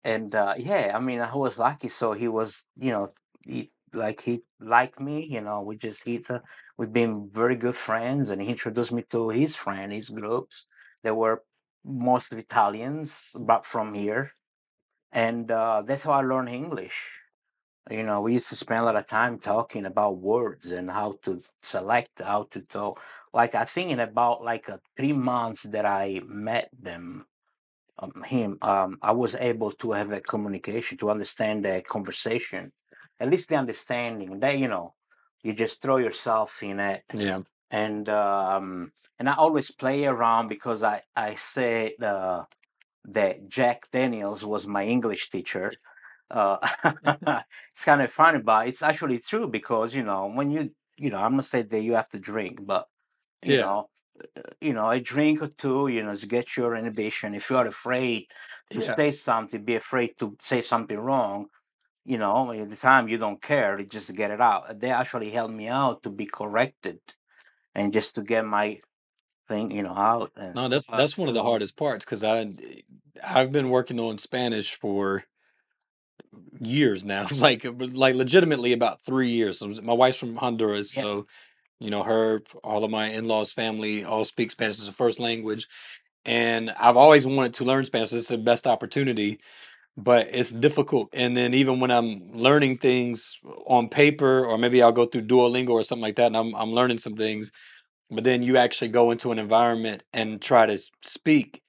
yeah, I mean, I was lucky. So he was, he liked me. We just we've been very good friends, and he introduced me to his friend, his groups. They were most Italians, but from here, and that's how I learned English. We used to spend a lot of time talking about words and how to select, how to talk, like I think in about like 3 months that I met him, I was able to have a communication, to understand the conversation, at least the understanding that, you just throw yourself in it. Yeah. And I always play around because I said that Jack Daniels was my English teacher. uh, it's kind of funny, but it's actually true because, when I'm not saying that you have to drink, but you Yeah. know a drink or two, to get your inhibition. If you are afraid to Yeah. say something, be afraid to say something wrong, at the time you don't care, you just get it out. They actually helped me out to be corrected and just to get my thing, out. And No, that's one of the so hardest parts because I've been working on Spanish for years now, like legitimately about 3 years. So my wife's from Honduras, yeah, so her, all of my in-laws' family all speak Spanish as a first language, and I've always wanted to learn Spanish. It's the best opportunity, but it's difficult. And then even when I'm learning things on paper, or maybe I'll go through Duolingo or something like that, and I'm learning some things, but then you actually go into an environment and try to speak,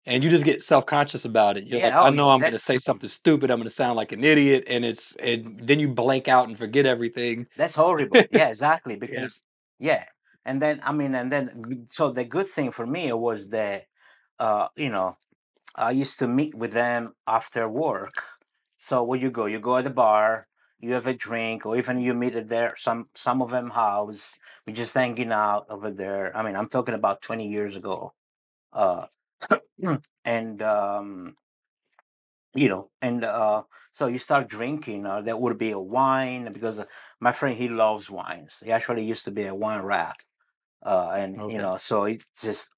and you just get self-conscious about it. You're like, yeah, oh I know yeah, I'm going to that's say something stupid. I'm going to sound like an idiot, and then you blank out and forget everything. that's horrible. Yeah, exactly, Yeah. because yeah. And then so the good thing for me was that uh you know I used to meet with them after work. So where you go? You go at the bar, you have a drink, or even you meet at their some of them house. We're just hanging out over there. I mean, I'm talking about 20 years ago. Uh, and and so you start drinking. There would be a wine because my friend, he loves wines. He actually used to be a wine rat, and Okay. so it's just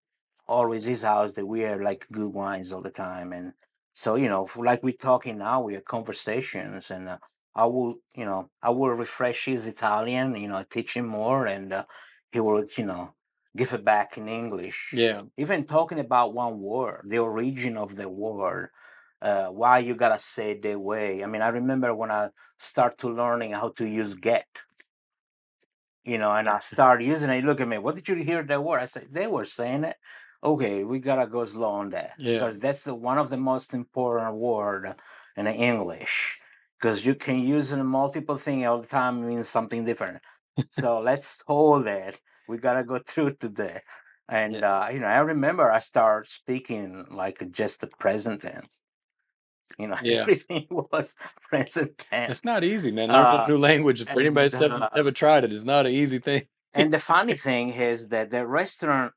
always his house that we are like good wines all the time. And so, like we're talking now, we have conversations. And I will refresh his Italian, teach him more. And he will, give it back in English, Yeah. even talking about one word, the origin of the word, why you gotta say it that way. I mean, I remember when I start to learning how to use get, and I start using it. Look at me. What did you hear that word? I said, they were saying it. Okay, we gotta go slow on that Yeah. because that's one of the most important word in English. Because you can use it in multiple things all the time, means something different. So let's hold that. We gotta go through today. And Yeah. I remember I started speaking like just the present tense. Yeah. Everything was present It's tense. not easy, man. Learning a Uh, new language for anybody and that's never tried it is not an easy thing. And the funny thing is that the restaurant,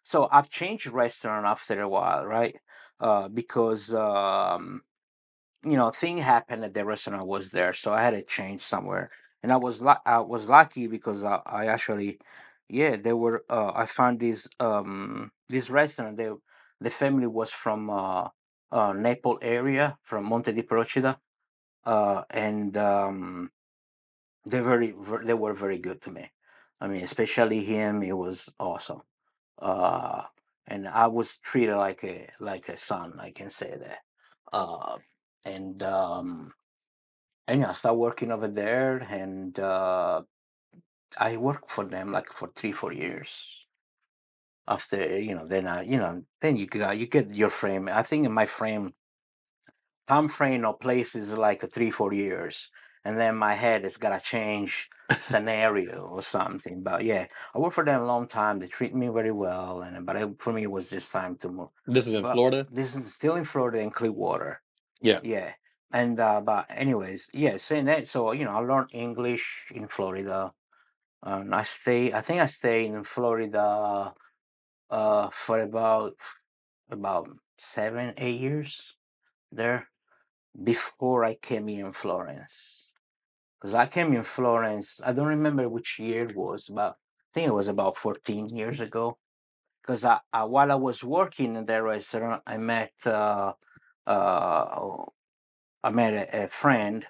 so I've changed restaurant after a while, right? Because thing happened at the restaurant I was there, so I had to change somewhere. And I was lucky because I actually, yeah, they were. I found this restaurant. The family was from Naples area, from Monte di Procida, and they were very good to me. I mean, especially him, he was awesome. Uh, and I was treated like a son. I can say that. Uh, and yeah, I started working over there, and I worked for them like for 3 4 years. After then you get your frame. I think in my time frame or place is like a 3 4 years, and then my head has got to change scenario or something. But yeah, I worked for them a long time. They treat me very well, for me it was just time to move. This is in But Florida? this is still in Florida, in Clearwater. Yeah. Yeah. And but anyways, yeah, saying that, so I learned English in Florida. And I think I stayed in Florida for about 7 8 years there before I came here in Florence. Because I came in Florence, I don't remember which year it was, but I think it was about 14 years ago. Because while I was working in the restaurant, uh, I met a friend,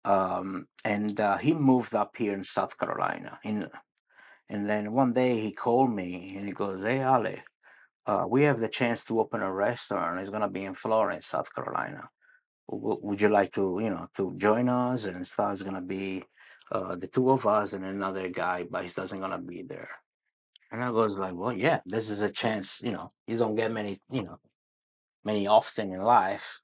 and he moved up here in South Carolina. And then one day he called me and he goes, "Hey, Ale, we have the chance to open a restaurant. It's gonna be in Florence, South Carolina. Would you like to join us?" And it's gonna be the two of us and another guy, but he doesn't gonna be there. And I was like, well, yeah, this is a chance, you don't get many often in life.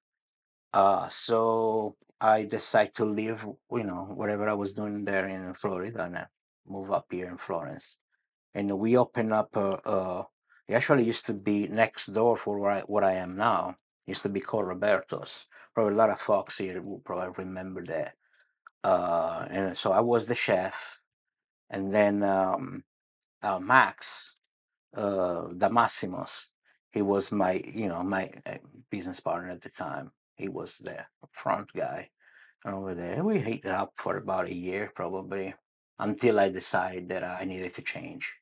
So I decided to leave, whatever I was doing there in Florida and move up here in Florence. And we opened up it actually used to be next door for what I am now. It used to be called Roberto's. Probably a lot of folks here will probably remember that. And so I was the chef, and then Max Damassimos, he was my business partner at the time. He was the front guy over there. We hit it up for about a year probably until I decided that I needed to change.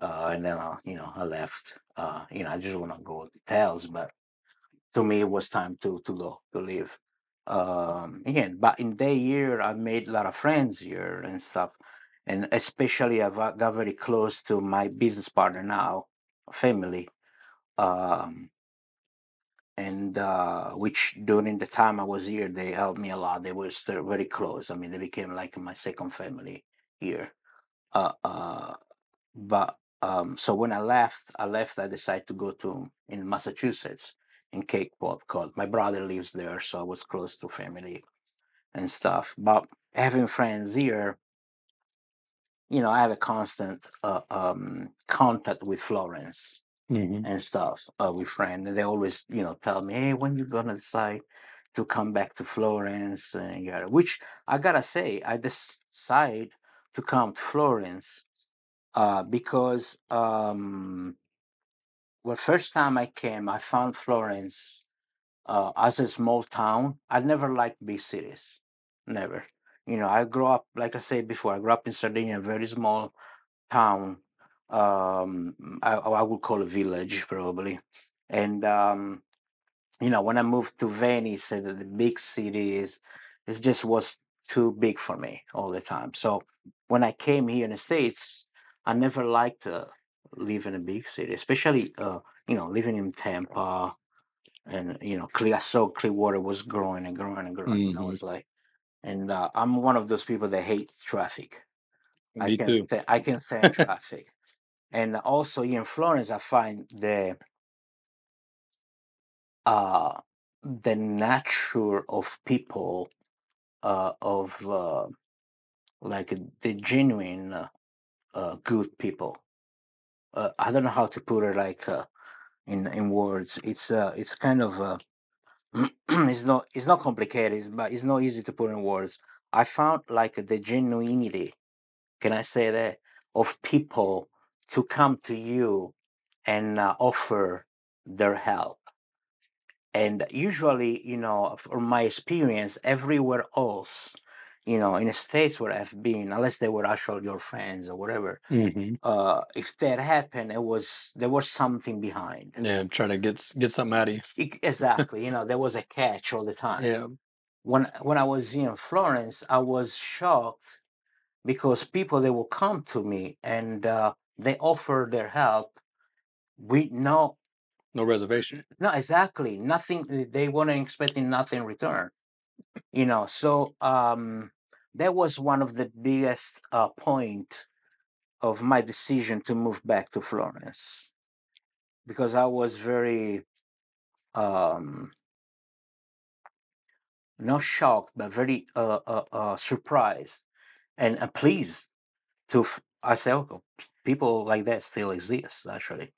And then I left. I just want to go into details, but to me it was time to go to leave. Again, but in that year I made a lot of friends here and stuff, and especially got very close to my business partner now, family, um, and which during the time I was here they helped me a lot. They were still very close. I mean, they became like my second family here. Uh, uh, but so when I decided to go to in Massachusetts in Cape Cod. My brother lives there, so I was close to family and stuff. But having friends here, I have a constant contact with Florence Hmm. and stuff with friends, and they always tell me, "Hey, when you gonna decide to come back to Florence?" And which I gotta say, I decided to come to Florence because well, first time I came, I found Florence as a small town. I never liked big cities, never. I grew up, like I said before, I grew up in Sardinia, a very small town. I would call a village probably, and when I moved to Venice, the big cities, it just was too big for me all the time. So when I came here in the States, I never liked to live in a big city, especially living in Tampa, and I saw Clearwater was growing and growing and growing. And I Hmm. was like, and I'm one of those people that hate traffic. Me too. I can stand traffic, and also here in Florence, I find uh the nature of people of like the genuine good people. I don't know how to put it like in words. It's kind of it's not complicated, but it's not easy to put in words. I found like the genuinity, can I say that, of people to come to you and offer their help. And usually, from my experience, everywhere else, in the States where I've been, unless they were actually your friends or whatever, Hmm. if that happened, there was something behind. Yeah, I'm trying to get something out of you. Exactly, there was a catch all the time. Yeah, When I was in Florence, I was shocked because people they will come to me and they offer their help with no reservation. no exactly nothing. They weren't expecting nothing in return. So that was one of the biggest point of my decision to move back to Florence, because I was very um not shocked but very surprised and pleased I say, oh, people like that still exist actually,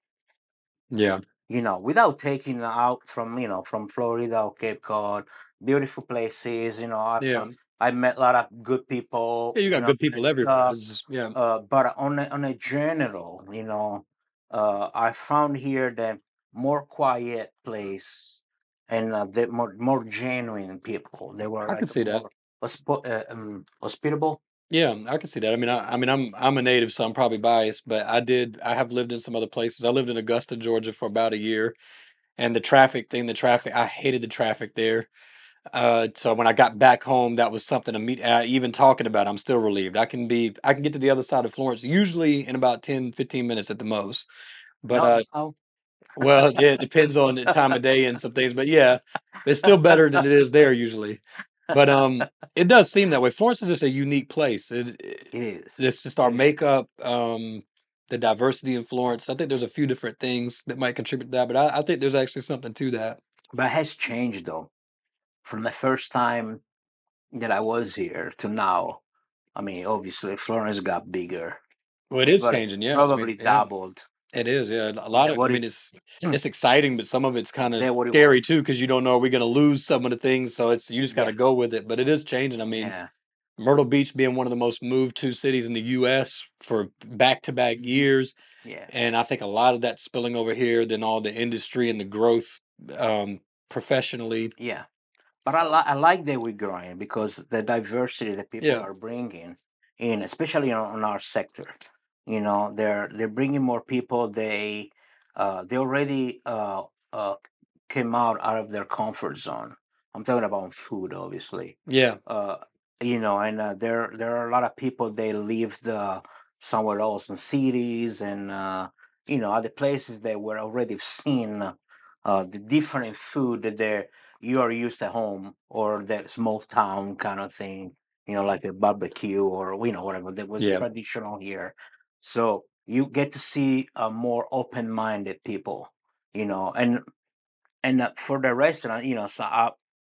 Yeah, without taking out from from Florida or Cape Cod, beautiful places. yeah, I met a lot of good people, yeah. You got good and people everywhere. stuff. It's just, yeah, But on a general, I found here the more quiet place, and the more genuine people. They were I could like see that. more hospitable. Yeah, I can see that. I mean, I'm a native, so I'm probably biased, but I have lived in some other places. I lived in Augusta, Georgia for about a year, and the traffic, I hated the traffic there. So when I got back home, that was something to meet. Even talking about, I'm still relieved. I can get to the other side of Florence usually in about 10, 15 minutes at the most. But Not now. well, yeah, it depends on the time of day and some things, but yeah, it's still better than it is there usually. But it does seem that way. Florence is just a unique place. It is. It's just our It is. makeup. the diversity in Florence. I think there's a few different things that might contribute to that, but I think there's actually something to that. But it has changed though. From the first time that I was here to now, I mean, obviously Florence got bigger. Well, it is But changing, yeah. I mean, probably yeah, doubled. it is. Yeah, a lot That of. I what mean, it it's exciting, but some of it's kind of that what it scary was. too because you don't know are we going to lose some of the things. So it's you just got Yeah, to go with it. But it is changing. I mean, yeah, Myrtle Beach being one of the most moved to cities in the U.S. for back-to-back hmm, years, yeah, and I think a lot of that spilling over here. Then all the industry and the growth um, professionally. yeah. But I like that we're growing because the diversity that people Yeah, are bringing in, especially on our sector, they're bringing more people. They already came out of their comfort zone. I'm talking about food, obviously. yeah, Uh, and there are a lot of people they lived somewhere else in cities and other places that were already seen the different food that you are used at home or that small town kind of thing, like a barbecue or whatever that was yeah. traditional here. So you get to see more open-minded people, and for the restaurant, so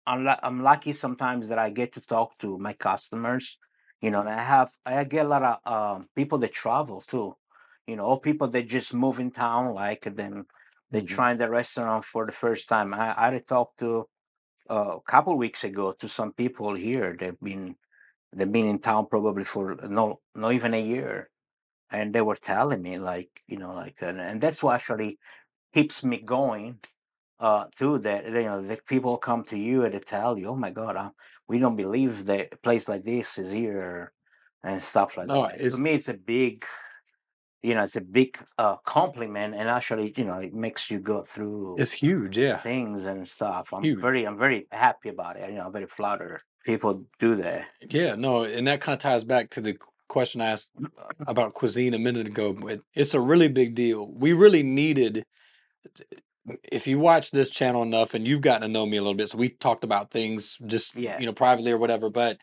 I'm lucky sometimes that I get to talk to my customers, and I get a lot of people that travel too, or people that just move in town, like then they Mhm. try the restaurant for the first time. I had talked to a couple weeks ago to some people here. They've been in town probably for no not even a year, and they were telling me like and that's what actually keeps me going too, that that people come to you and they tell you, oh my god, we don't believe that a place like this is here and stuff like No, that. To me it's a big compliment, and actually it makes you go through it's huge. Yeah, things and stuff. huge. I'm very happy about it. I'm very flattered people do that. Yeah, no, and that kind of ties back to the question I asked about cuisine a minute ago. But it's a really big deal. We really needed, if you watch this channel enough and you've gotten to know me a little bit, so we talked about things just, Yeah, privately or whatever, but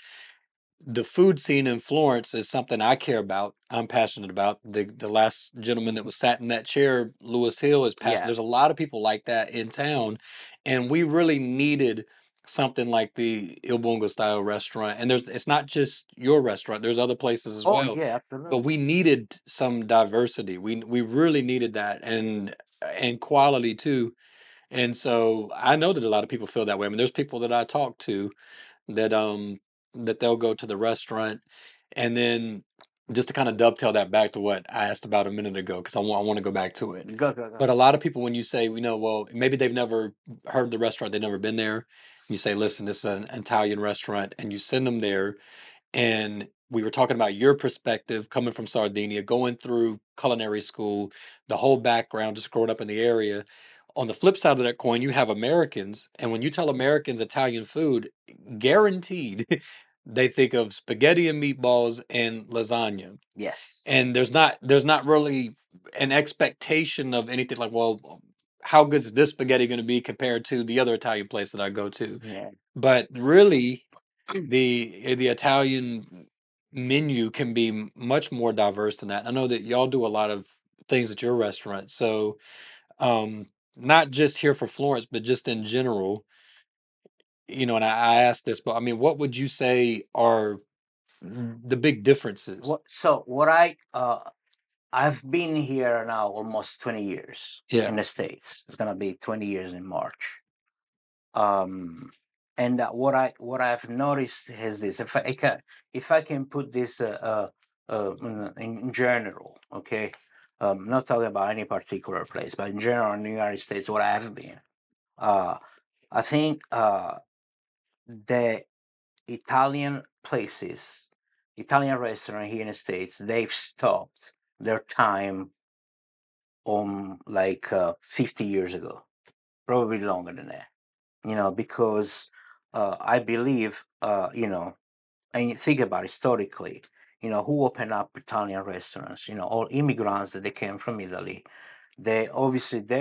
the food scene in Florence is something I care about. I'm passionate about. The last gentleman that was sat in that chair, Lewis Hill, is passionate. yeah. There's a lot of people like that in town, and we really needed something like the Il Buongustaio restaurant. And it's not just your restaurant. There's other places as Oh well. yeah, But we absolutely. needed some diversity. We really needed that and quality too. And so I know that a lot of people feel that way. I mean, there's people that I talk to that that they'll go to the restaurant and then just to kind of dovetail that back to what I asked about a minute ago because I want to go back to it. Go, go, go. But a lot of people when you say, well, maybe they've never heard the restaurant, they've never been there. You say, listen, this is an Italian restaurant, and you send them there, and we were talking about your perspective coming from Sardinia, going through culinary school, the whole background, just growing up in the area. On the flip side of that coin, you have Americans, and when you tell Americans Italian food, guaranteed they think of spaghetti and meatballs and lasagna. Yes. And there's not really an expectation of anything like, well, how good is this spaghetti going to be compared to the other Italian place that I go to? Yeah. But really, the Italian menu can be much more diverse than that. I know that y'all do a lot of things at your restaurant, so not just here for Florence, but just in general. And I asked this, but I mean, what would you say are the big differences? What I've been here now almost 20 years Yeah, in the States. It's gonna be 20 years in March. Um, and what I've noticed is this: if I can put this in general, okay, not talking about any particular place, but in general in the United States, what I have been, uh, I think the Italian places, Italian restaurant here in the States, they've stopped their time like 50 years ago, probably longer than that, because I believe, and you think about historically, who opened up Italian restaurants, all immigrants that they came from Italy. There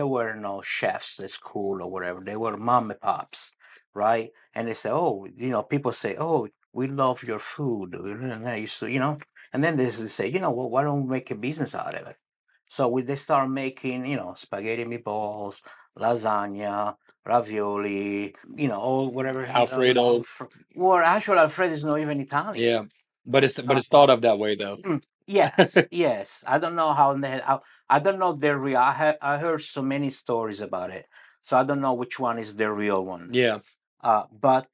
were no chefs at school or whatever. They were mom and pops, right? And they say, oh, people say, oh, we love your food. We really nice, and then they say, why don't we make a business out of it? So they start making, spaghetti meatballs, lasagna, ravioli, all whatever. Alfredo. Well, actually, Alfredo is not even Italian. Yeah, but it's thought of that way though. Yes, yes. I don't know how I don't know their real. I heard so many stories about it, so I don't know which one is the real one. Yeah, But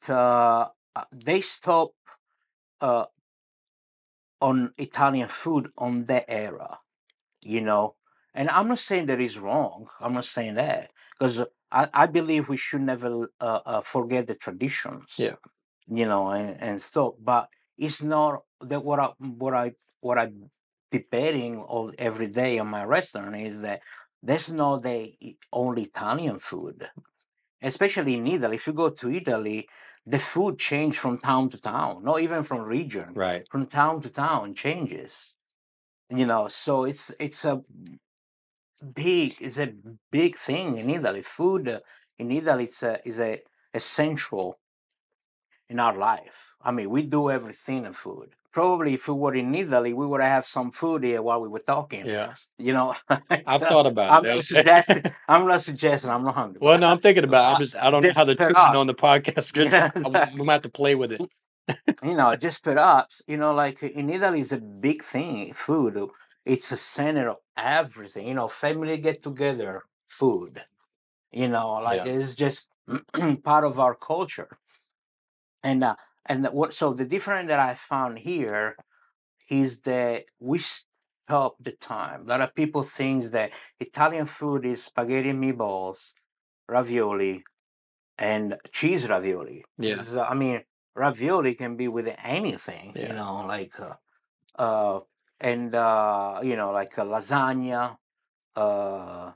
they stop on Italian food on that era, And I'm not saying that is wrong. I'm not saying that because I believe we should never forget the traditions. yeah, And stuff. But it's not that what I debating all every day on my restaurant is that that's not the only Italian food, especially in Italy. If you go to Italy, the food change from town to town, not even from region, right. from town to town changes. So it's a big thing in Italy. Food in Italy is a essential in our life. I mean, we do everything in food. Probably if we were in Italy, we would have some food here while we were talking. Yeah, You know, I've thought about I'm it. not suggesting. I'm not suggesting. I'm not hungry. Well, no, I'm thinking about it. I don't know Just how the put children up. on the podcast is gonna. We might have to play with it. Just perhaps, like in Italy is a big thing. Food, it's a center of everything. Family get together, food. Yeah, It's just part of our culture. And what? So the difference that I found here is that we stop the time. A lot of people think that Italian food is spaghetti and meatballs, ravioli, and cheese ravioli. yeah, I mean, ravioli can be with anything, yeah, like a lasagna. Uh,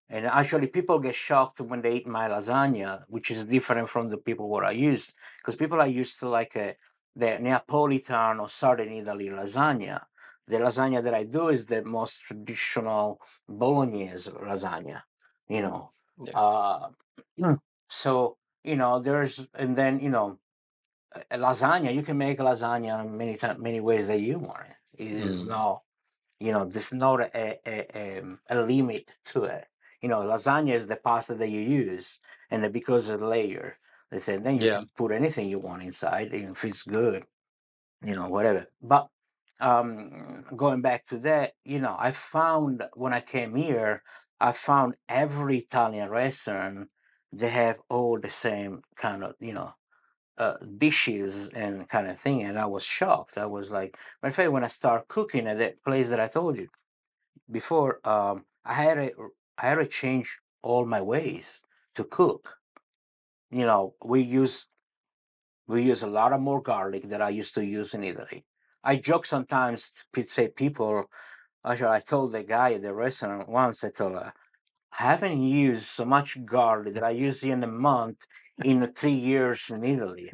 and actually, people get shocked when they eat my lasagna, which is different from the people what I use, because people are used to the Neapolitan or Southern Italy lasagna. The lasagna that I do is the most traditional Bolognese lasagna, you know. yeah. Uh, so there's and then a lasagna. You can make lasagna many ways that you want it. It is not there's not a limit to it. Lasagna is the pasta that you use, and because of the layer, they said then you Yeah, can put anything you want inside, if it's good, whatever. But going back to that, I found when I came here, I found every Italian restaurant they have all the same kind of dishes and kind of thing, and I was shocked. I was like, matter of fact, when I started cooking at that place that I told you before, I had to change all my ways to cook. We use a lot of more garlic than I used to use in Italy. I joke sometimes to say people. Actually, I told the guy at the restaurant once. I told her, I haven't used so much garlic that I use in a month in 3 years in Italy,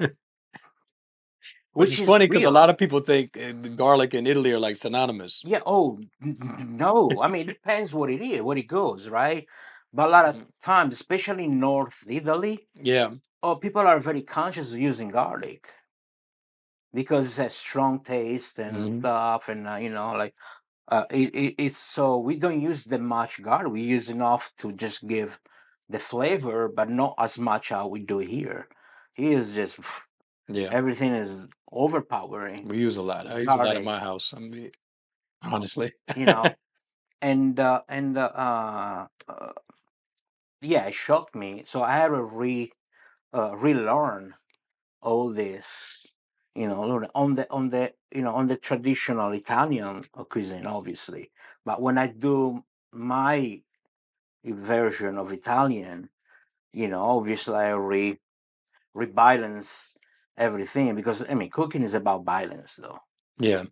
which which is is funny because a real. lot of people think the garlic and Italy are like synonymous. Yeah. Oh, no. I mean, it depends what it is, what it goes, right? But a lot of times, especially in North Italy, Yeah, people are very conscious of using garlic because it has strong taste and hmm stuff, and it's so we don't use that much garlic. We use enough to just give the flavor, but not as much how we do here. Here is just yeah. everything is overpowering We use a lot. I use a lot at garlic, my house. I mean, honestly. you know. Yeah, it shocked me. So I had to relearn all this, on the traditional Italian cuisine, obviously. But when I do my version of Italian, obviously I rebalance everything because I mean cooking is about balance, though. Yeah,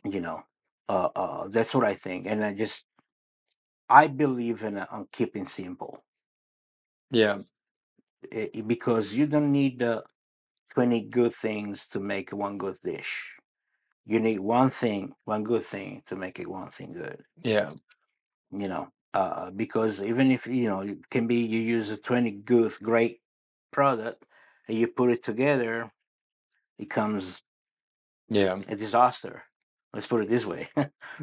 You know, that's what I think, and I believe in on keeping simple. yeah, Because you don't need 20 good things to make one good dish. You need one good thing to make it one thing good. yeah, Because even if it can be you use a 20 good great product and you put it together, it becomes yeah. a disaster. Let's put it this way,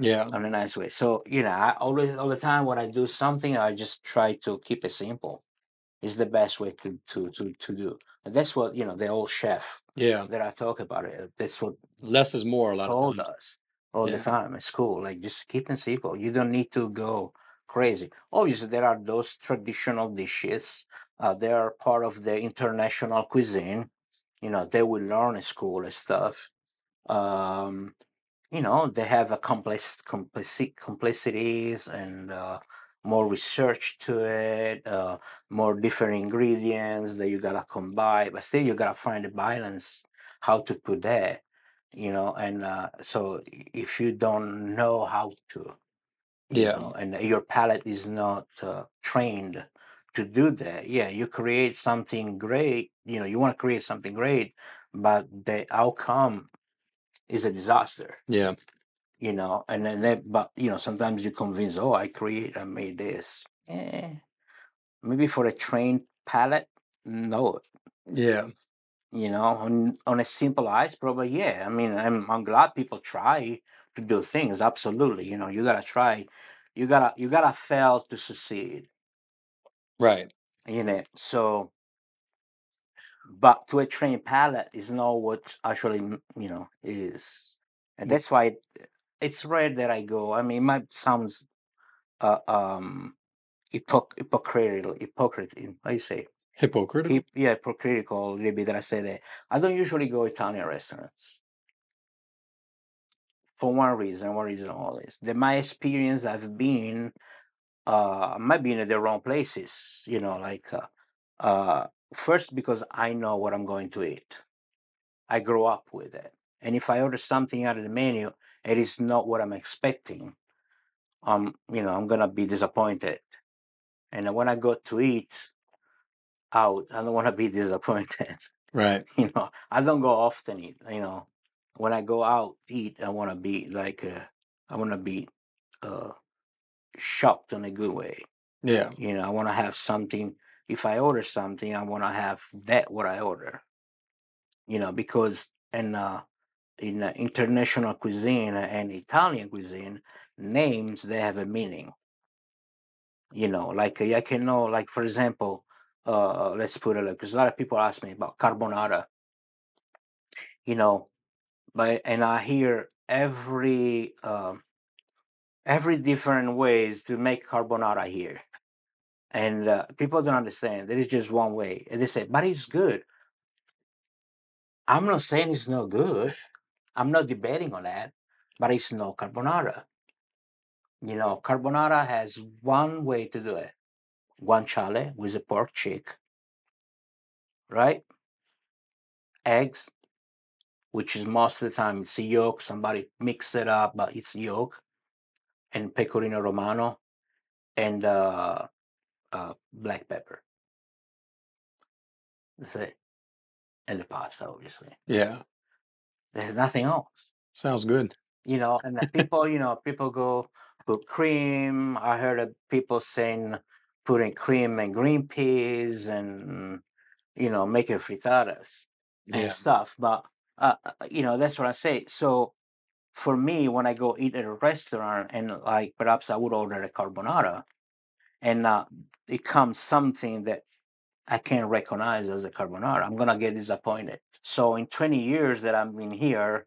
Yeah. in a nice way. So, I always, all the time when I do something, I just try to keep it simple. Is the best way to do. And that's what, the old chef Yeah. that I talk about it. That's what Less is more a lot of told times. us all the Yeah. time at school. Like, just keep it simple. You don't need to go crazy. Obviously, there are those traditional dishes. They are part of the international cuisine. They will learn at school and stuff. Um, they have a complexities and more research to it, more different ingredients that you gotta combine, but still you gotta find a balance how to put that, and so if you don't know how to, Yeah. and your palate is not trained to do that, yeah, you create something great, you want to create something great, but the outcome is a disaster, Yeah. and then that, but sometimes you convince, oh, I made this. Maybe for a trained palate, no. Yeah. On a simple ice, probably, yeah. I mean, I'm glad people try to do things. Absolutely, you gotta try, you gotta fail to succeed. Right. So, but to a trained palate is not what actually is, and that's why it's rare that I go. I mean, it might sounds uh, um hypocritical, how you say, Hypocritical. yeah, hypocritical a little bit that I say that I don't usually go Italian restaurants for one reason only is that my experience I've been might be in the wrong places, like first because I know what I'm going to eat. I grow up with it, and if I order something out of the menu, it is not what I'm expecting. I'm gonna be disappointed. And when I go to eat out, I don't want to be disappointed. Right. I don't go often eat. When I go out eat, I want to be like, I want to be uh, shocked in a good way. Yeah. I want to have something. If I order something, I want to have that what I order. Because in international cuisine and Italian cuisine, names they have a meaning. Like I can know, like for example, let's put it like, because a lot of people ask me about carbonara. You know, but and I hear every different ways to make carbonara here, and people don't understand. There is just one way, and they say, "But it's good." I'm not saying it's not good. I'm not debating on that, but it's no carbonara. Carbonara has one way to do it: guanciale with a pork cheek, right? Eggs, which is most of the time it's a yolk. Somebody mix it up, but it's yolk, and pecorino romano, and black pepper. That's it. And the pasta, obviously. Yeah. There's nothing else. Sounds good. And the people, people go put cream. I heard of people saying putting cream and green peas and, making frittatas and Yeah. stuff. But, that's what I say. So for me, when I go eat at a restaurant and like perhaps I would order a carbonara and it comes something that I can't recognize as a carbonara, I'm gonna get disappointed. So in 20 years that I've been here,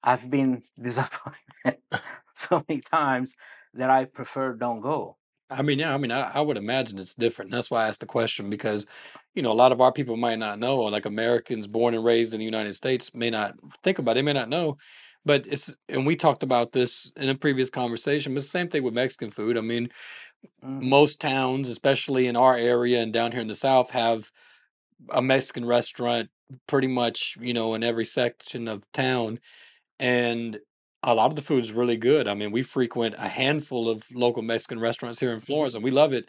I've been disappointed so many times that I prefer don't go. I mean, yeah, I mean, I would imagine it's different. That's why I asked the question because, a lot of our people might not know, like Americans born and raised in the United States may not think about it, they may not know. But and we talked about this in a previous conversation, but it's the same thing with Mexican food. I mean, Hmm. most towns, especially in our area and down here in the South, have a Mexican restaurant pretty much, in every section of town. And a lot of the food is really good. I mean, we frequent a handful of local Mexican restaurants here in Florence, and we love it.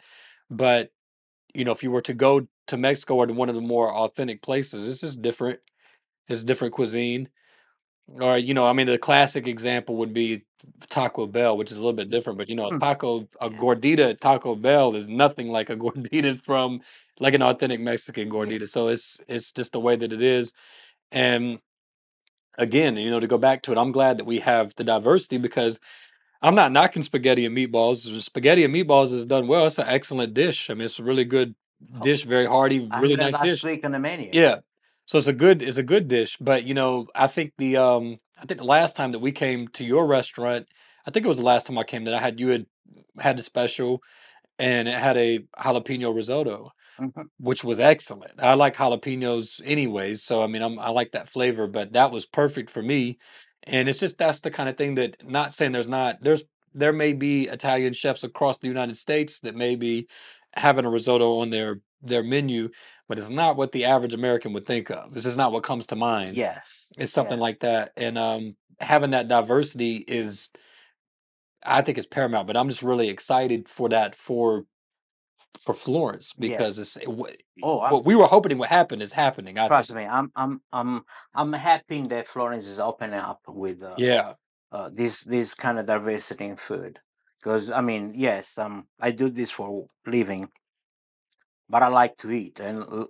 But if you were to go to Mexico or to one of the more authentic places, it's just different. It's different cuisine. Or I mean, the classic example would be Taco Bell, which is a little bit different. But a Yeah. gordita at Taco Bell is nothing like a gordita from like an authentic Mexican Yeah. gordita. So it's just the way that it is. And again, to go back to it, I'm glad that we have the diversity because I'm not knocking spaghetti and meatballs. Spaghetti and meatballs is done well. It's an excellent dish. I mean, it's a really good Oh, dish, very hearty, I really had that nice last dish. week on the menu. Yeah. So it's a good dish, but I think the last time that we came to your restaurant, I think it was the last time I came that you had the special and it had a jalapeno risotto, Mhm. which was excellent. I like jalapenos anyways, so I mean, I like that flavor, but that was perfect for me. And it's just that's the kind of thing that not saying there may be Italian chefs across the United States that may be having a risotto on their menu, but it's not what the average American would think of. This is not what comes to mind. Yes. It's something Yeah. like that, and having that diversity I think, is paramount. But I'm just really excited for that for Florence Yeah. because Oh, what we were hoping would happen is happening. I think. trust me. I'm happy that Florence is opening up with Yeah, this kind of diversity in food. Because I mean, yes, I do this for living, but I like to eat, and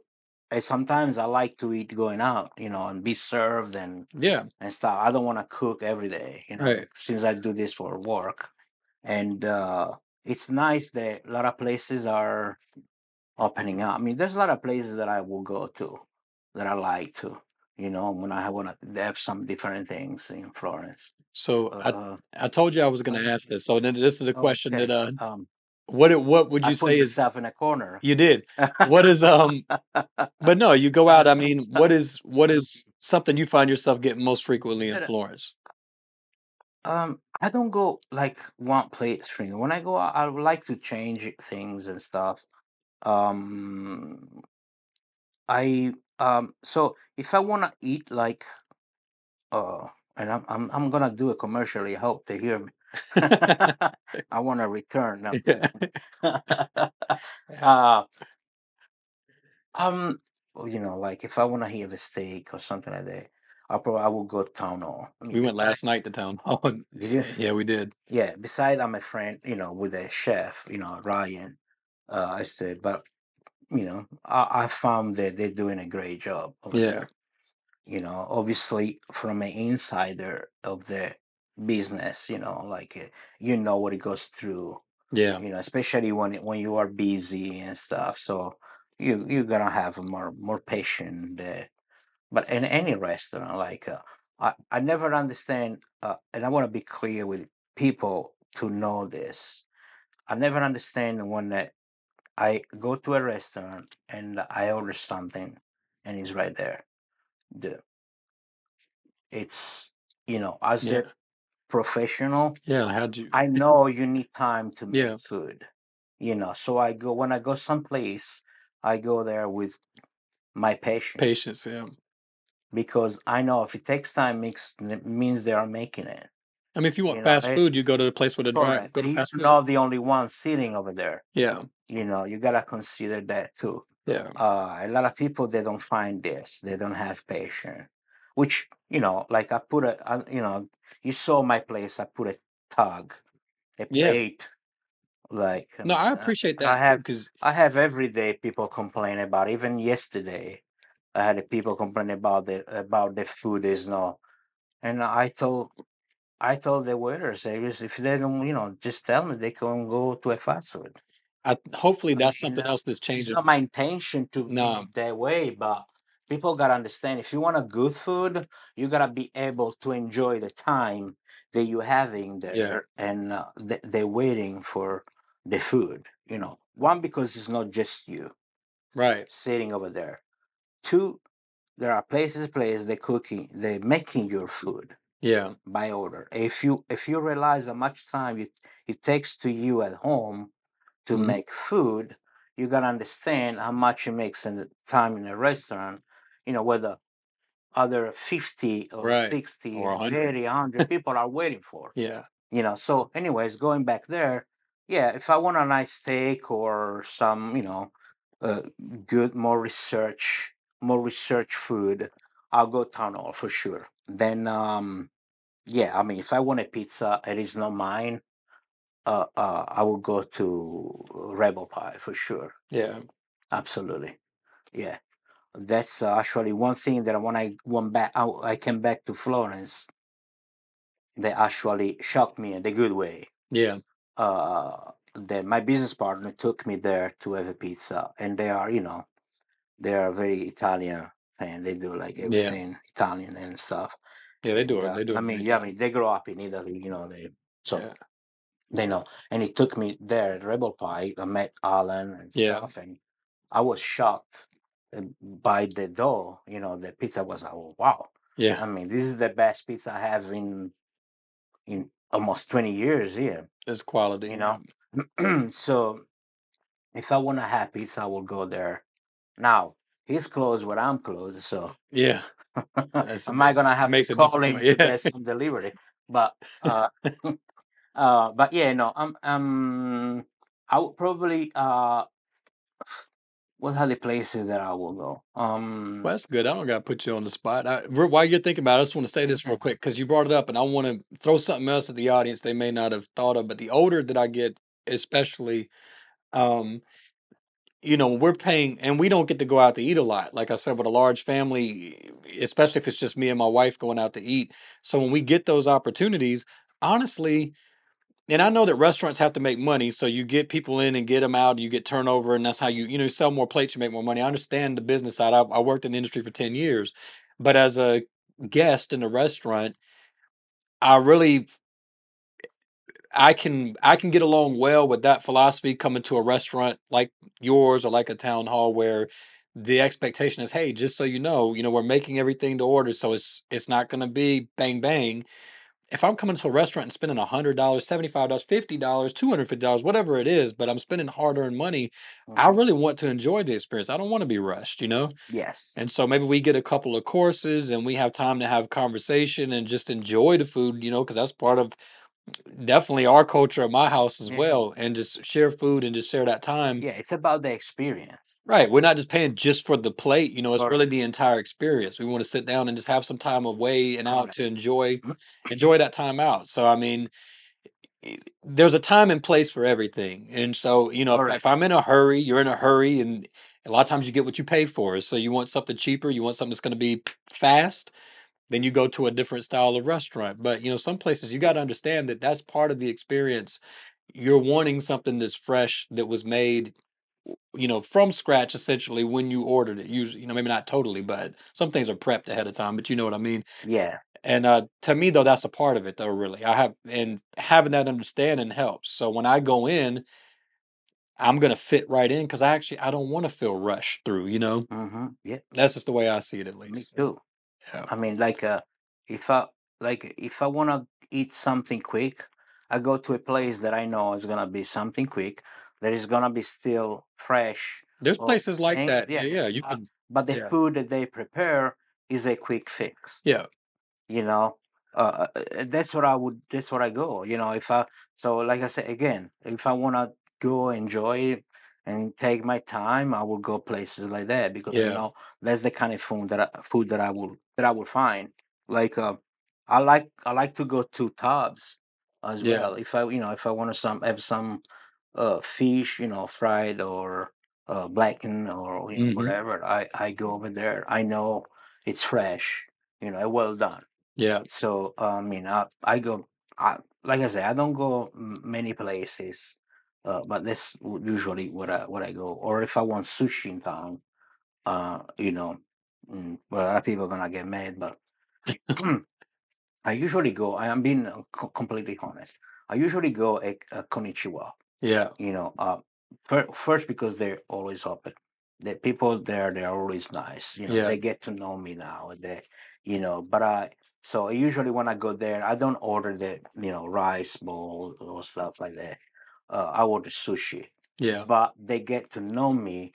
sometimes I like to eat going out, and be served yeah, and stuff. I don't want to cook every day, right. since I do this for work, and it's nice that a lot of places are opening up. I mean, there's a lot of places that I will go to that I like to, when I want to have some different things in Florence. So I Uh, I told you I was going to ask okay, this. So then this is a question that okay. what would I you put say is myself in a corner. you did? What is But no, you go out. I mean, what is something you find yourself getting most frequently in That, Florence? I don't go like one place frequently. When I go out, I would like to change things and stuff. Um, so if I wanna eat like and I'm gonna do it commercially. I hope they hear me. I want to return. No, I'm Yeah. kidding. uh, well, like if I want to have a steak or something like that, I will go town hall. I mean, We went last night to town hall. did you? Yeah, we did. Yeah. Beside, I'm a friend, with a chef, Ryan. I said, but I found that they're doing a great job over Yeah, there. Obviously from an insider of the business, like what it goes through, yeah, especially when you are busy and stuff. So you're gonna have more patient. But in any restaurant, like I never understand, and I want to be clear with people to know this. I never understand when I go to a restaurant and I order something and it's right there. The It's, as a yeah, professional, yeah. How'd you? I know you need time to make Yeah, food, so when I go someplace, I go there with my patient patience. Yeah. because I know if it takes time, it means they are making it. I mean, if you want fast It, food, you go to the place with the drive. correct. Go to And fast you're food. not the only one sitting over there. Yeah, You gotta consider that too. yeah, A lot of people they don't find this. They don't have patience. Which like I put you saw my place. I put a tug, a yeah. plate. Like No, I appreciate I that too have, because I have every day people complain about. Even yesterday, I had people complain about the food is no. And I told the waiters, if they don't, just tell me they can go to a fast food. hopefully I that's mean, something else that's it's changing. not my intention to No, that way, but people gotta understand if you want a good food, you gotta be able to enjoy the time that you're having yeah, there and they're waiting for the food. One, because it's not just you right. sitting over there. Two, there are places they're making your food Yeah, by order. If you realize how much time it takes to you at home to mhm, make food, you gotta understand how much it makes in the time in a restaurant. Whether other 50 or right. 60 Or or 100. 80, 100 people are waiting for. Yeah, So anyways, going back there, yeah, if I want a nice steak or some, uh, good more research food, I'll go town hall for sure. Then yeah, I mean, if I want a pizza, it is not mine. I will go to Rebel Pie for sure. yeah. Absolutely. Yeah. That's actually one thing that when I went back, I came back to Florence, they actually shocked me in a good way. Yeah. My business partner took me there to have a pizza, and they are, they are very Italian fan. They do like Yeah. everything Italian and stuff. Yeah, they And do it. They do I a mean, great yeah, I job. mean, they grew up in Italy, so Yeah. they know. And he took me there at Rebel Pie. I met Alan and Yeah. stuff, and I was shocked by the dough. The pizza was like, oh, wow. Yeah. I mean, this is the best pizza I have in almost 20 years here. It's quality. You Yeah. know, so if I want to have pizza, I will go there. Now he's closed where I'm closed, so Yeah. That's am I gonna have to makes it call him difficult. to Yeah. get some delivery? But but yeah, no, I would probably what are the places that I will go? Well, that's good. I don't got to put you on the spot. While you're thinking about it, I just want to say this real quick because you brought it up, and I want to throw something else at the audience they may not have thought of. But the older that I get, especially, um, when we're paying, and we don't get to go out to eat a lot. Like I said, with a large family, especially if it's just me and my wife going out to eat. So when we get those opportunities, honestly, and I know that restaurants have to make money, so you get people in and get them out, you get turnover, and that's how you sell more plates, you make more money. I understand the business side. I worked in the industry for 10 years, but as a guest in a restaurant, I really I can get along well with that philosophy coming to a restaurant like yours or like a town hall where the expectation is, hey, just so we're making everything to order, so it's not going to be bang bang. If I'm coming to a restaurant and spending $100, $75, $50, $250, whatever it is, but I'm spending hard-earned money, I Mhm. really want to enjoy the experience. I don't want to be rushed. Yes. And so maybe we get a couple of courses and we have time to have conversation and just enjoy the food, because that's part of definitely our culture at my house as Yeah. well. And just share food and just share that time. Yeah, it's about the experience. Right. We're not just paying just for the plate, it's really Correct. the entire experience. We want to sit down and just have some time away and out Correct. to enjoy that time out. So I mean, there's a time and place for everything. And so, if Correct. I'm in a hurry, you're in a hurry, and a lot of times you get what you pay for. So you want something cheaper, you want something that's going to be fast, then you go to a different style of restaurant. But, some places you got to understand that that's part of the experience. You're wanting something that's fresh, that was made, from scratch essentially when you ordered it. Usually, maybe not totally, but some things are prepped ahead of time, but you know what I mean. Yeah. And to me, though, that's a part of it, though. Really, and having that understanding helps. So when I go in, I'm gonna fit right in because I don't want to feel rushed through. Yeah. That's just the way I see it, at Me least. So, too. yeah, I mean, if I if I wanna eat something quick, I go to a place that I know is gonna be something quick, that is gonna be still fresh. there's Or places like and that. yeah, Yeah, yeah, you uh, could. but the Yeah, food that they prepare is a quick fix. yeah, you know that's what I go. If I so like I said again, if I want to go enjoy it and take my time, I will go places like that because I yeah, know that's the kind of food that I will find. Like I like to go to Tubs as yeah, well. If I want to have some fish, fried or blackened or hmm, whatever, I go over there. I know it's fresh, well done. yeah, So I mean, I go. Like I say, I don't go many places, but that's usually what I go. Or if I want sushi in town, well, a lot of people are gonna get mad, but I usually go. I am being completely honest. I usually go a Konichiwa. yeah, you know uh first because they're always open. The people there, they're always nice. yeah, They get to know me now. But I usually when I go there, I don't order the rice bowl or stuff like that. I order sushi. yeah, But they get to know me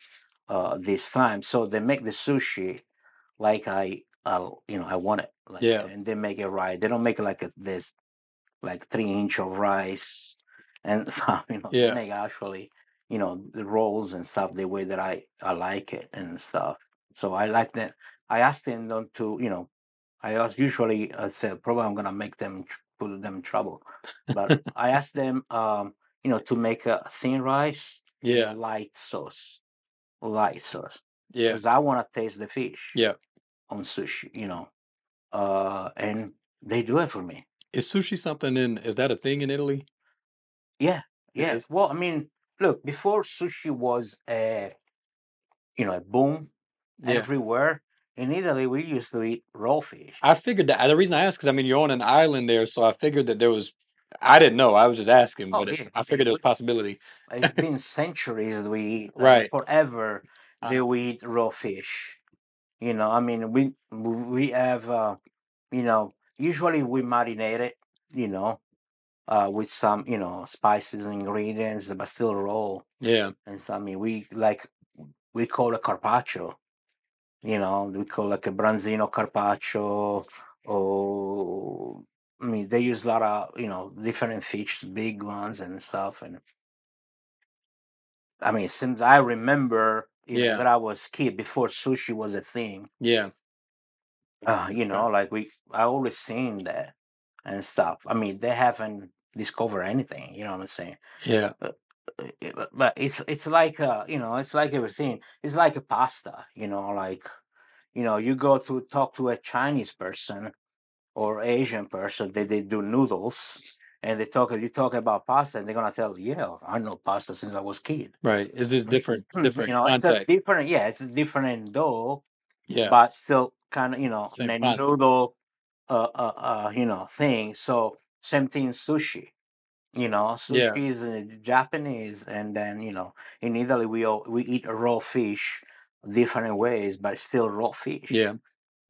this time, so they make the sushi like I want it, like, yeah, and they make it right. They don't make it like this like 3 inch of rice and stuff. They yeah, make actually, the rolls and stuff the way that I like it and stuff. So I like that. I asked them not to, usually I said probably I'm gonna make them put them in trouble, but I asked them, to make a thin rice and a yeah. light sauce, light sauce. Yeah. because I want to taste the fish Yeah. on sushi, and they do it for me. Is sushi something is that a thing in Italy? Yeah, It yeah. is. Well, I mean, look, before sushi was a boom Yeah. everywhere. In Italy, we used to eat raw fish. I figured that the reason I asked because I mean you're on an island there, so I figured that there was. I didn't know. I was just asking, Oh but yeah, I yeah. figured there was possibility. It's been centuries we Right. forever Uh, that we eat raw fish. I mean, we have usually we marinate it, with some spices and ingredients, but still raw. yeah. And so I mean, we call it carpaccio. We call like a branzino carpaccio, or I mean, they use a lot of different fish, big ones and stuff. And I mean, since I remember, Yeah. that I was kid before sushi was a thing. Yeah. Okay. Like I always seen that and stuff. I mean, they haven't discovered anything. You know what I'm saying? Yeah. But it's like it's like everything. It's like a pasta. Like you go to talk to a Chinese person or Asian person, they do noodles, and you talk about pasta, and they're gonna tell you, yeah, I know pasta since I was kid. Right. Is this different It's a context? different, yeah, it's a different dough, Yeah. but still kind of, Same a concept. noodle, thing. So same thing, sushi. Yeah. Sushi is Japanese, and then in Italy we eat raw fish different ways, but still raw fish. Yeah.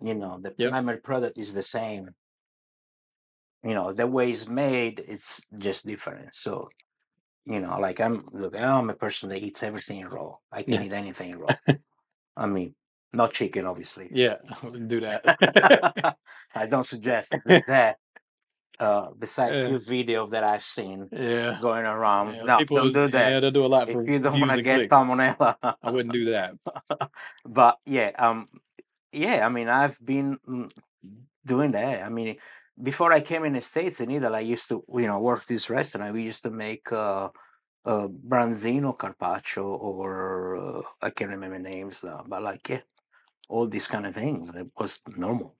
The Yep. primary product is the same. The way it's made, it's just different. So like I'm a person that eats everything raw. I can Yeah. eat anything raw. I mean, not chicken, obviously. Yeah. I wouldn't do that. I don't suggest that. Besides Yeah. few videos that I've seen Yeah. going around, Yeah. no, don't People. do that. Yeah, they'll do a lot If for you don't want views to and get clicks. salmonella. I wouldn't do that. But yeah, I mean, I've been doing that. I mean, before I came in the States in Italy, I used to, work this restaurant. We used to make branzino carpaccio, or I can't remember names now, but like, yeah, all these kind of things. It was normal.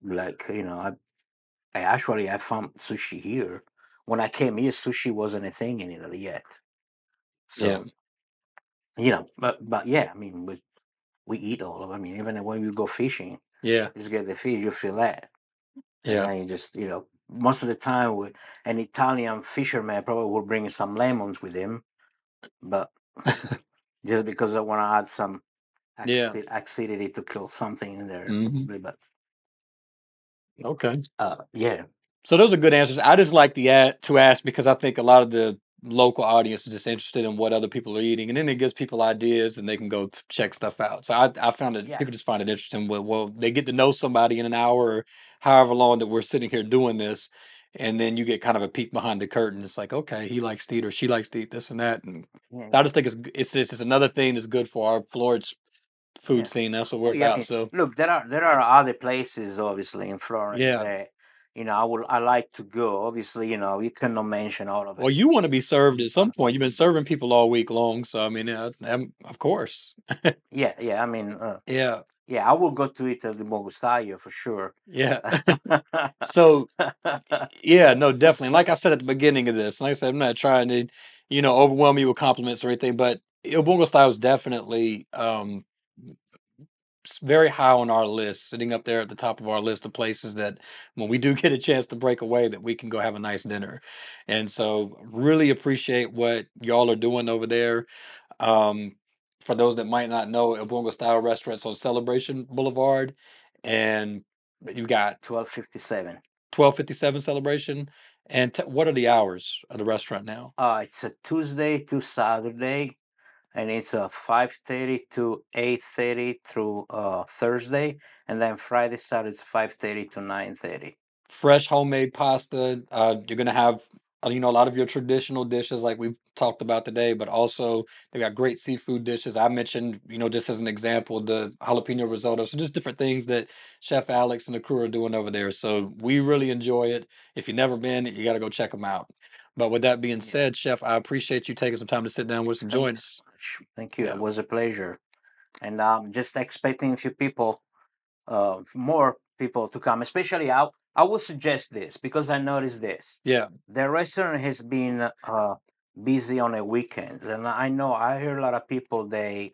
Like, I found sushi here. When I came here, sushi wasn't a thing in Italy yet. Yeah. So, but yeah, I mean, we eat all of. I mean, even when we go fishing, Yeah. you just get the fish, you fillet, and Yeah. then you just, most of the time, an Italian fisherman probably will bring some lemons with him, but just because I want to add some Yeah. acidity to kill something in there. Hmm. But Okay. yeah, So those are good answers. I just like to ask because I think a lot of the local audience is just interested in what other people are eating, and then it gives people ideas, and they can go check stuff out. So I found it yeah, people just find it interesting. Well, they get to know somebody in an hour, or however long that we're sitting here doing this, and then you get kind of a peek behind the curtain. It's like, okay, he likes to eat or she likes to eat this and that, and yeah, I just think it's just another thing that's good for our Florence food yeah. scene. That's what Oh, we're yeah. I about. mean, So look, there are other places, obviously, in Florence yeah. that I like to go. Obviously, you cannot mention all of Well, it. you want to be served at some point. You've been serving people all week long, so I mean, of course. Yeah, yeah. I mean, Yeah, yeah, I will go to Italy Buongustaio for sure. yeah. So, yeah, no, definitely. Like I said at the beginning of this, like I said, I'm not trying to, overwhelm you with compliments or anything, but Il Bungo style is definitely very high on our list, sitting up there at the top of our list of places that when we do get a chance to break away, that we can go have a nice dinner. And so, really appreciate what y'all are doing over there. Um, for those that might not know, El Bungo Style Restaurant's on Celebration Boulevard, and you've got 12:57. 1257 Celebration. And what are the hours of the restaurant now? It's a Tuesday to Saturday, and it's a 5:30 to 8:30 through Thursday, and then Friday, Saturday, it's 5:30 to 9:30. Fresh homemade pasta. You're gonna have a lot of your traditional dishes like we've talked about today, but also they got great seafood dishes. I mentioned, just as an example, the jalapeno risotto. So just different things that Chef Alex and the crew are doing over there. So we really enjoy it. If you've never been, you got to go check them out. But with that being Yeah. said, Chef, I appreciate you taking some time to sit down with us and Thank join you so us. much. Thank you. It Yeah. was a pleasure. and I'm just expecting a few people, more people to come. Especially, I would suggest this because I noticed this. Yeah. The restaurant has been busy on the weekends, and I know I hear a lot of people they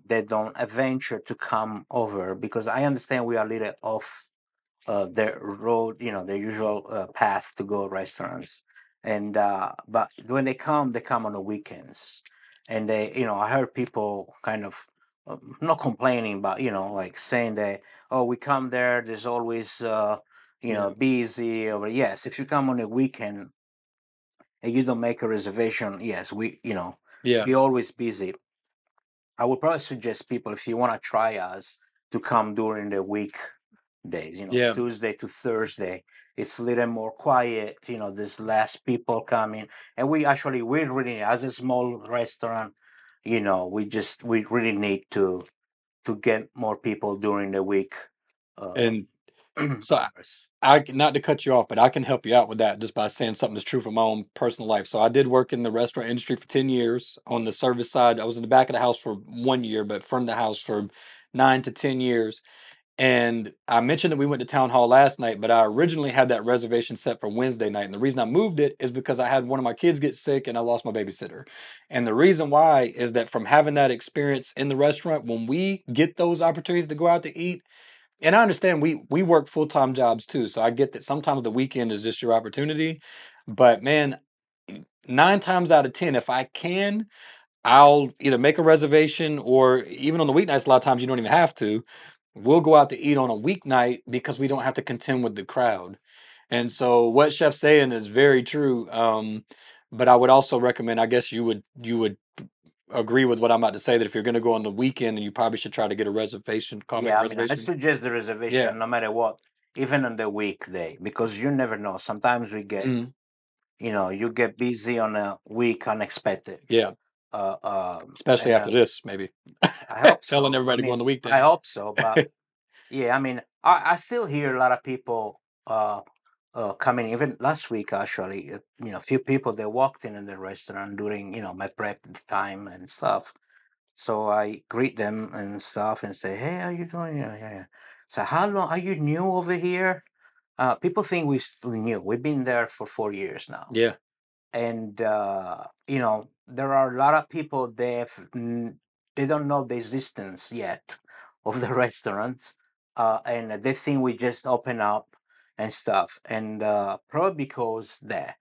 don't venture to come over because I understand we are a little off their road, their usual path to go restaurants. And but when they come on the weekends, and I heard people kind of not complaining, but like saying that, oh, we come there, there's always Yeah. busy. Or yes, if you come on a weekend and you don't make a reservation, yes, Yeah. we always busy. I would probably suggest people, if you want to try us, to come during the week days, Yeah. Tuesday to Thursday. It's a little more quiet, there's less people coming. And we really, as a small restaurant, we really need to get more people during the week. Uh, And so hours. not to cut you off, but I can help you out with that just by saying something that's true from my own personal life. So I did work in the restaurant industry for 10 years on the service side. I was in the back of the house for 1 year, but front of the house for 9 to 10 years. And I mentioned that we went to town hall last night, but I originally had that reservation set for Wednesday night. And the reason I moved it is because I had one of my kids get sick and I lost my babysitter. And the reason why is that from having that experience in the restaurant, when we get those opportunities to go out to eat, and I understand we work full-time jobs too, so I get that sometimes the weekend is just your opportunity. But man, 9 times out of 10, if I can, I'll either make a reservation or even on the weeknights, a lot of times you don't even have to. We'll go out to eat on a weeknight because we don't have to contend with the crowd. And so what Chef's saying is very true. But I would also recommend, I guess you would agree with what I'm about to say, that if you're going to go on the weekend, then you probably should try to get a reservation, call make a Yeah, I mean, I reservation. suggest the Yeah. reservation no matter what, even on the weekday, because you never know. Sometimes Mhm. you get busy on a week unexpected. Yeah. Uh, Especially and after this, maybe. I hope Telling so. I everybody to go on mean, the I weekday. hope so. But yeah, I mean, I still hear a lot of people coming. Even last week, actually, a few people they walked in the restaurant during my prep time and stuff. So I greet them and stuff and say, "Hey, how you doing?" Yeah, yeah, yeah. So how long are you new over here? People think we're still new. We've been there for 4 years now, Yeah. and there are a lot of people they don't know the existence yet of the restaurant, and they think we just open up and stuff, and probably because that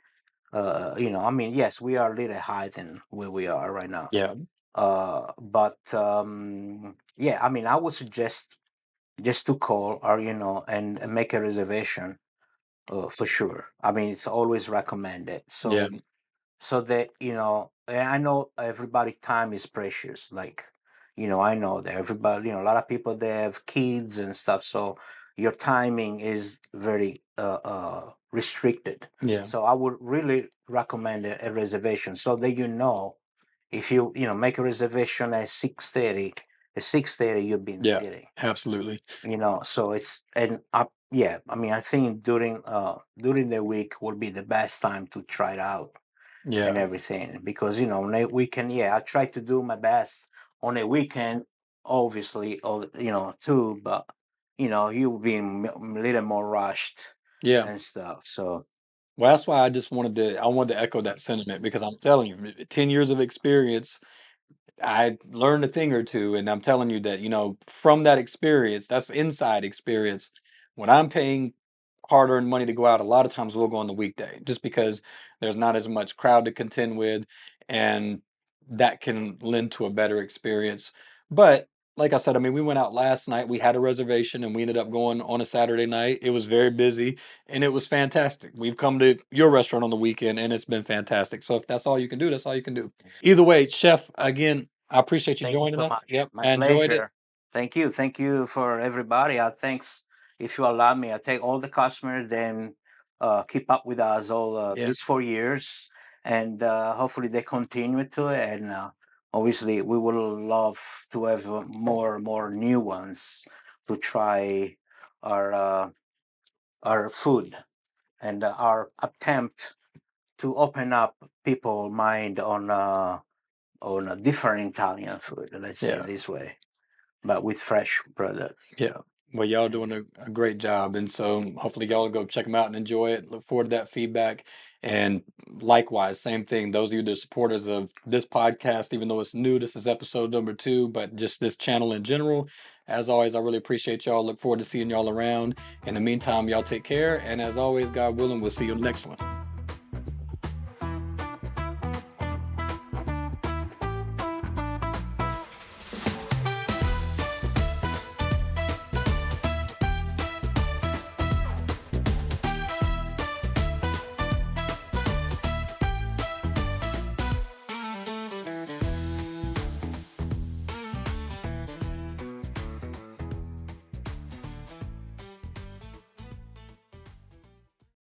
I mean, yes, we are a little higher than where we are right now, Yeah. but yeah, I mean, I would suggest just to call or and make a reservation, for sure. I mean, it's always recommended. Yeah. So that and I know everybody time is precious. Like, I know that everybody, a lot of people they have kids and stuff, so your timing is very restricted. Yeah. So I would really recommend a reservation so that if make a reservation at 6:30, at 6:30 you've been Yeah. sitting. Absolutely. So it's and up. Yeah, I mean, I think during the week will be the best time to try it out and Yeah. everything, because on a weekend, yeah, I try to do my best on a weekend, obviously, or too, but you'll be a little more rushed Yeah. and stuff. So Well, that's why I wanted to echo that sentiment because I'm telling you, 10 years of experience, I learned a thing or two, and I'm telling you that, from that experience, that's inside experience. When I'm paying hard-earned money to go out, a lot of times we'll go on the weekday just because there's not as much crowd to contend with, and that can lend to a better experience. But like I said, I mean, we went out last night. We had a reservation, and we ended up going on a Saturday night. It was very busy, and it was fantastic. We've come to your restaurant on the weekend, and it's been fantastic. So if that's all you can do, that's all you can do. Either way, Chef, again, I appreciate you thank you joining so us. much. Yep, My I enjoyed it. pleasure. Thank you for everybody. Thanks. If you allow me, I take all the customers, then keep up with us all Yeah, these 4 years, and hopefully they continue to it. And obviously, we would love to have more new ones to try our uh, our food and our attempt to open up people mind on a different Italian food. Let's say it yeah. this way. but with fresh product. Yeah. Well, y'all doing a great job. And so hopefully y'all will go check them out and enjoy it. Look forward to that feedback. And likewise, same thing. Those of you that are supporters of this podcast, even though it's new, this is episode number 2, but just this channel in general. As always, I really appreciate y'all. Look forward to seeing y'all around. In the meantime, y'all take care. And as always, God willing, we'll see you next one.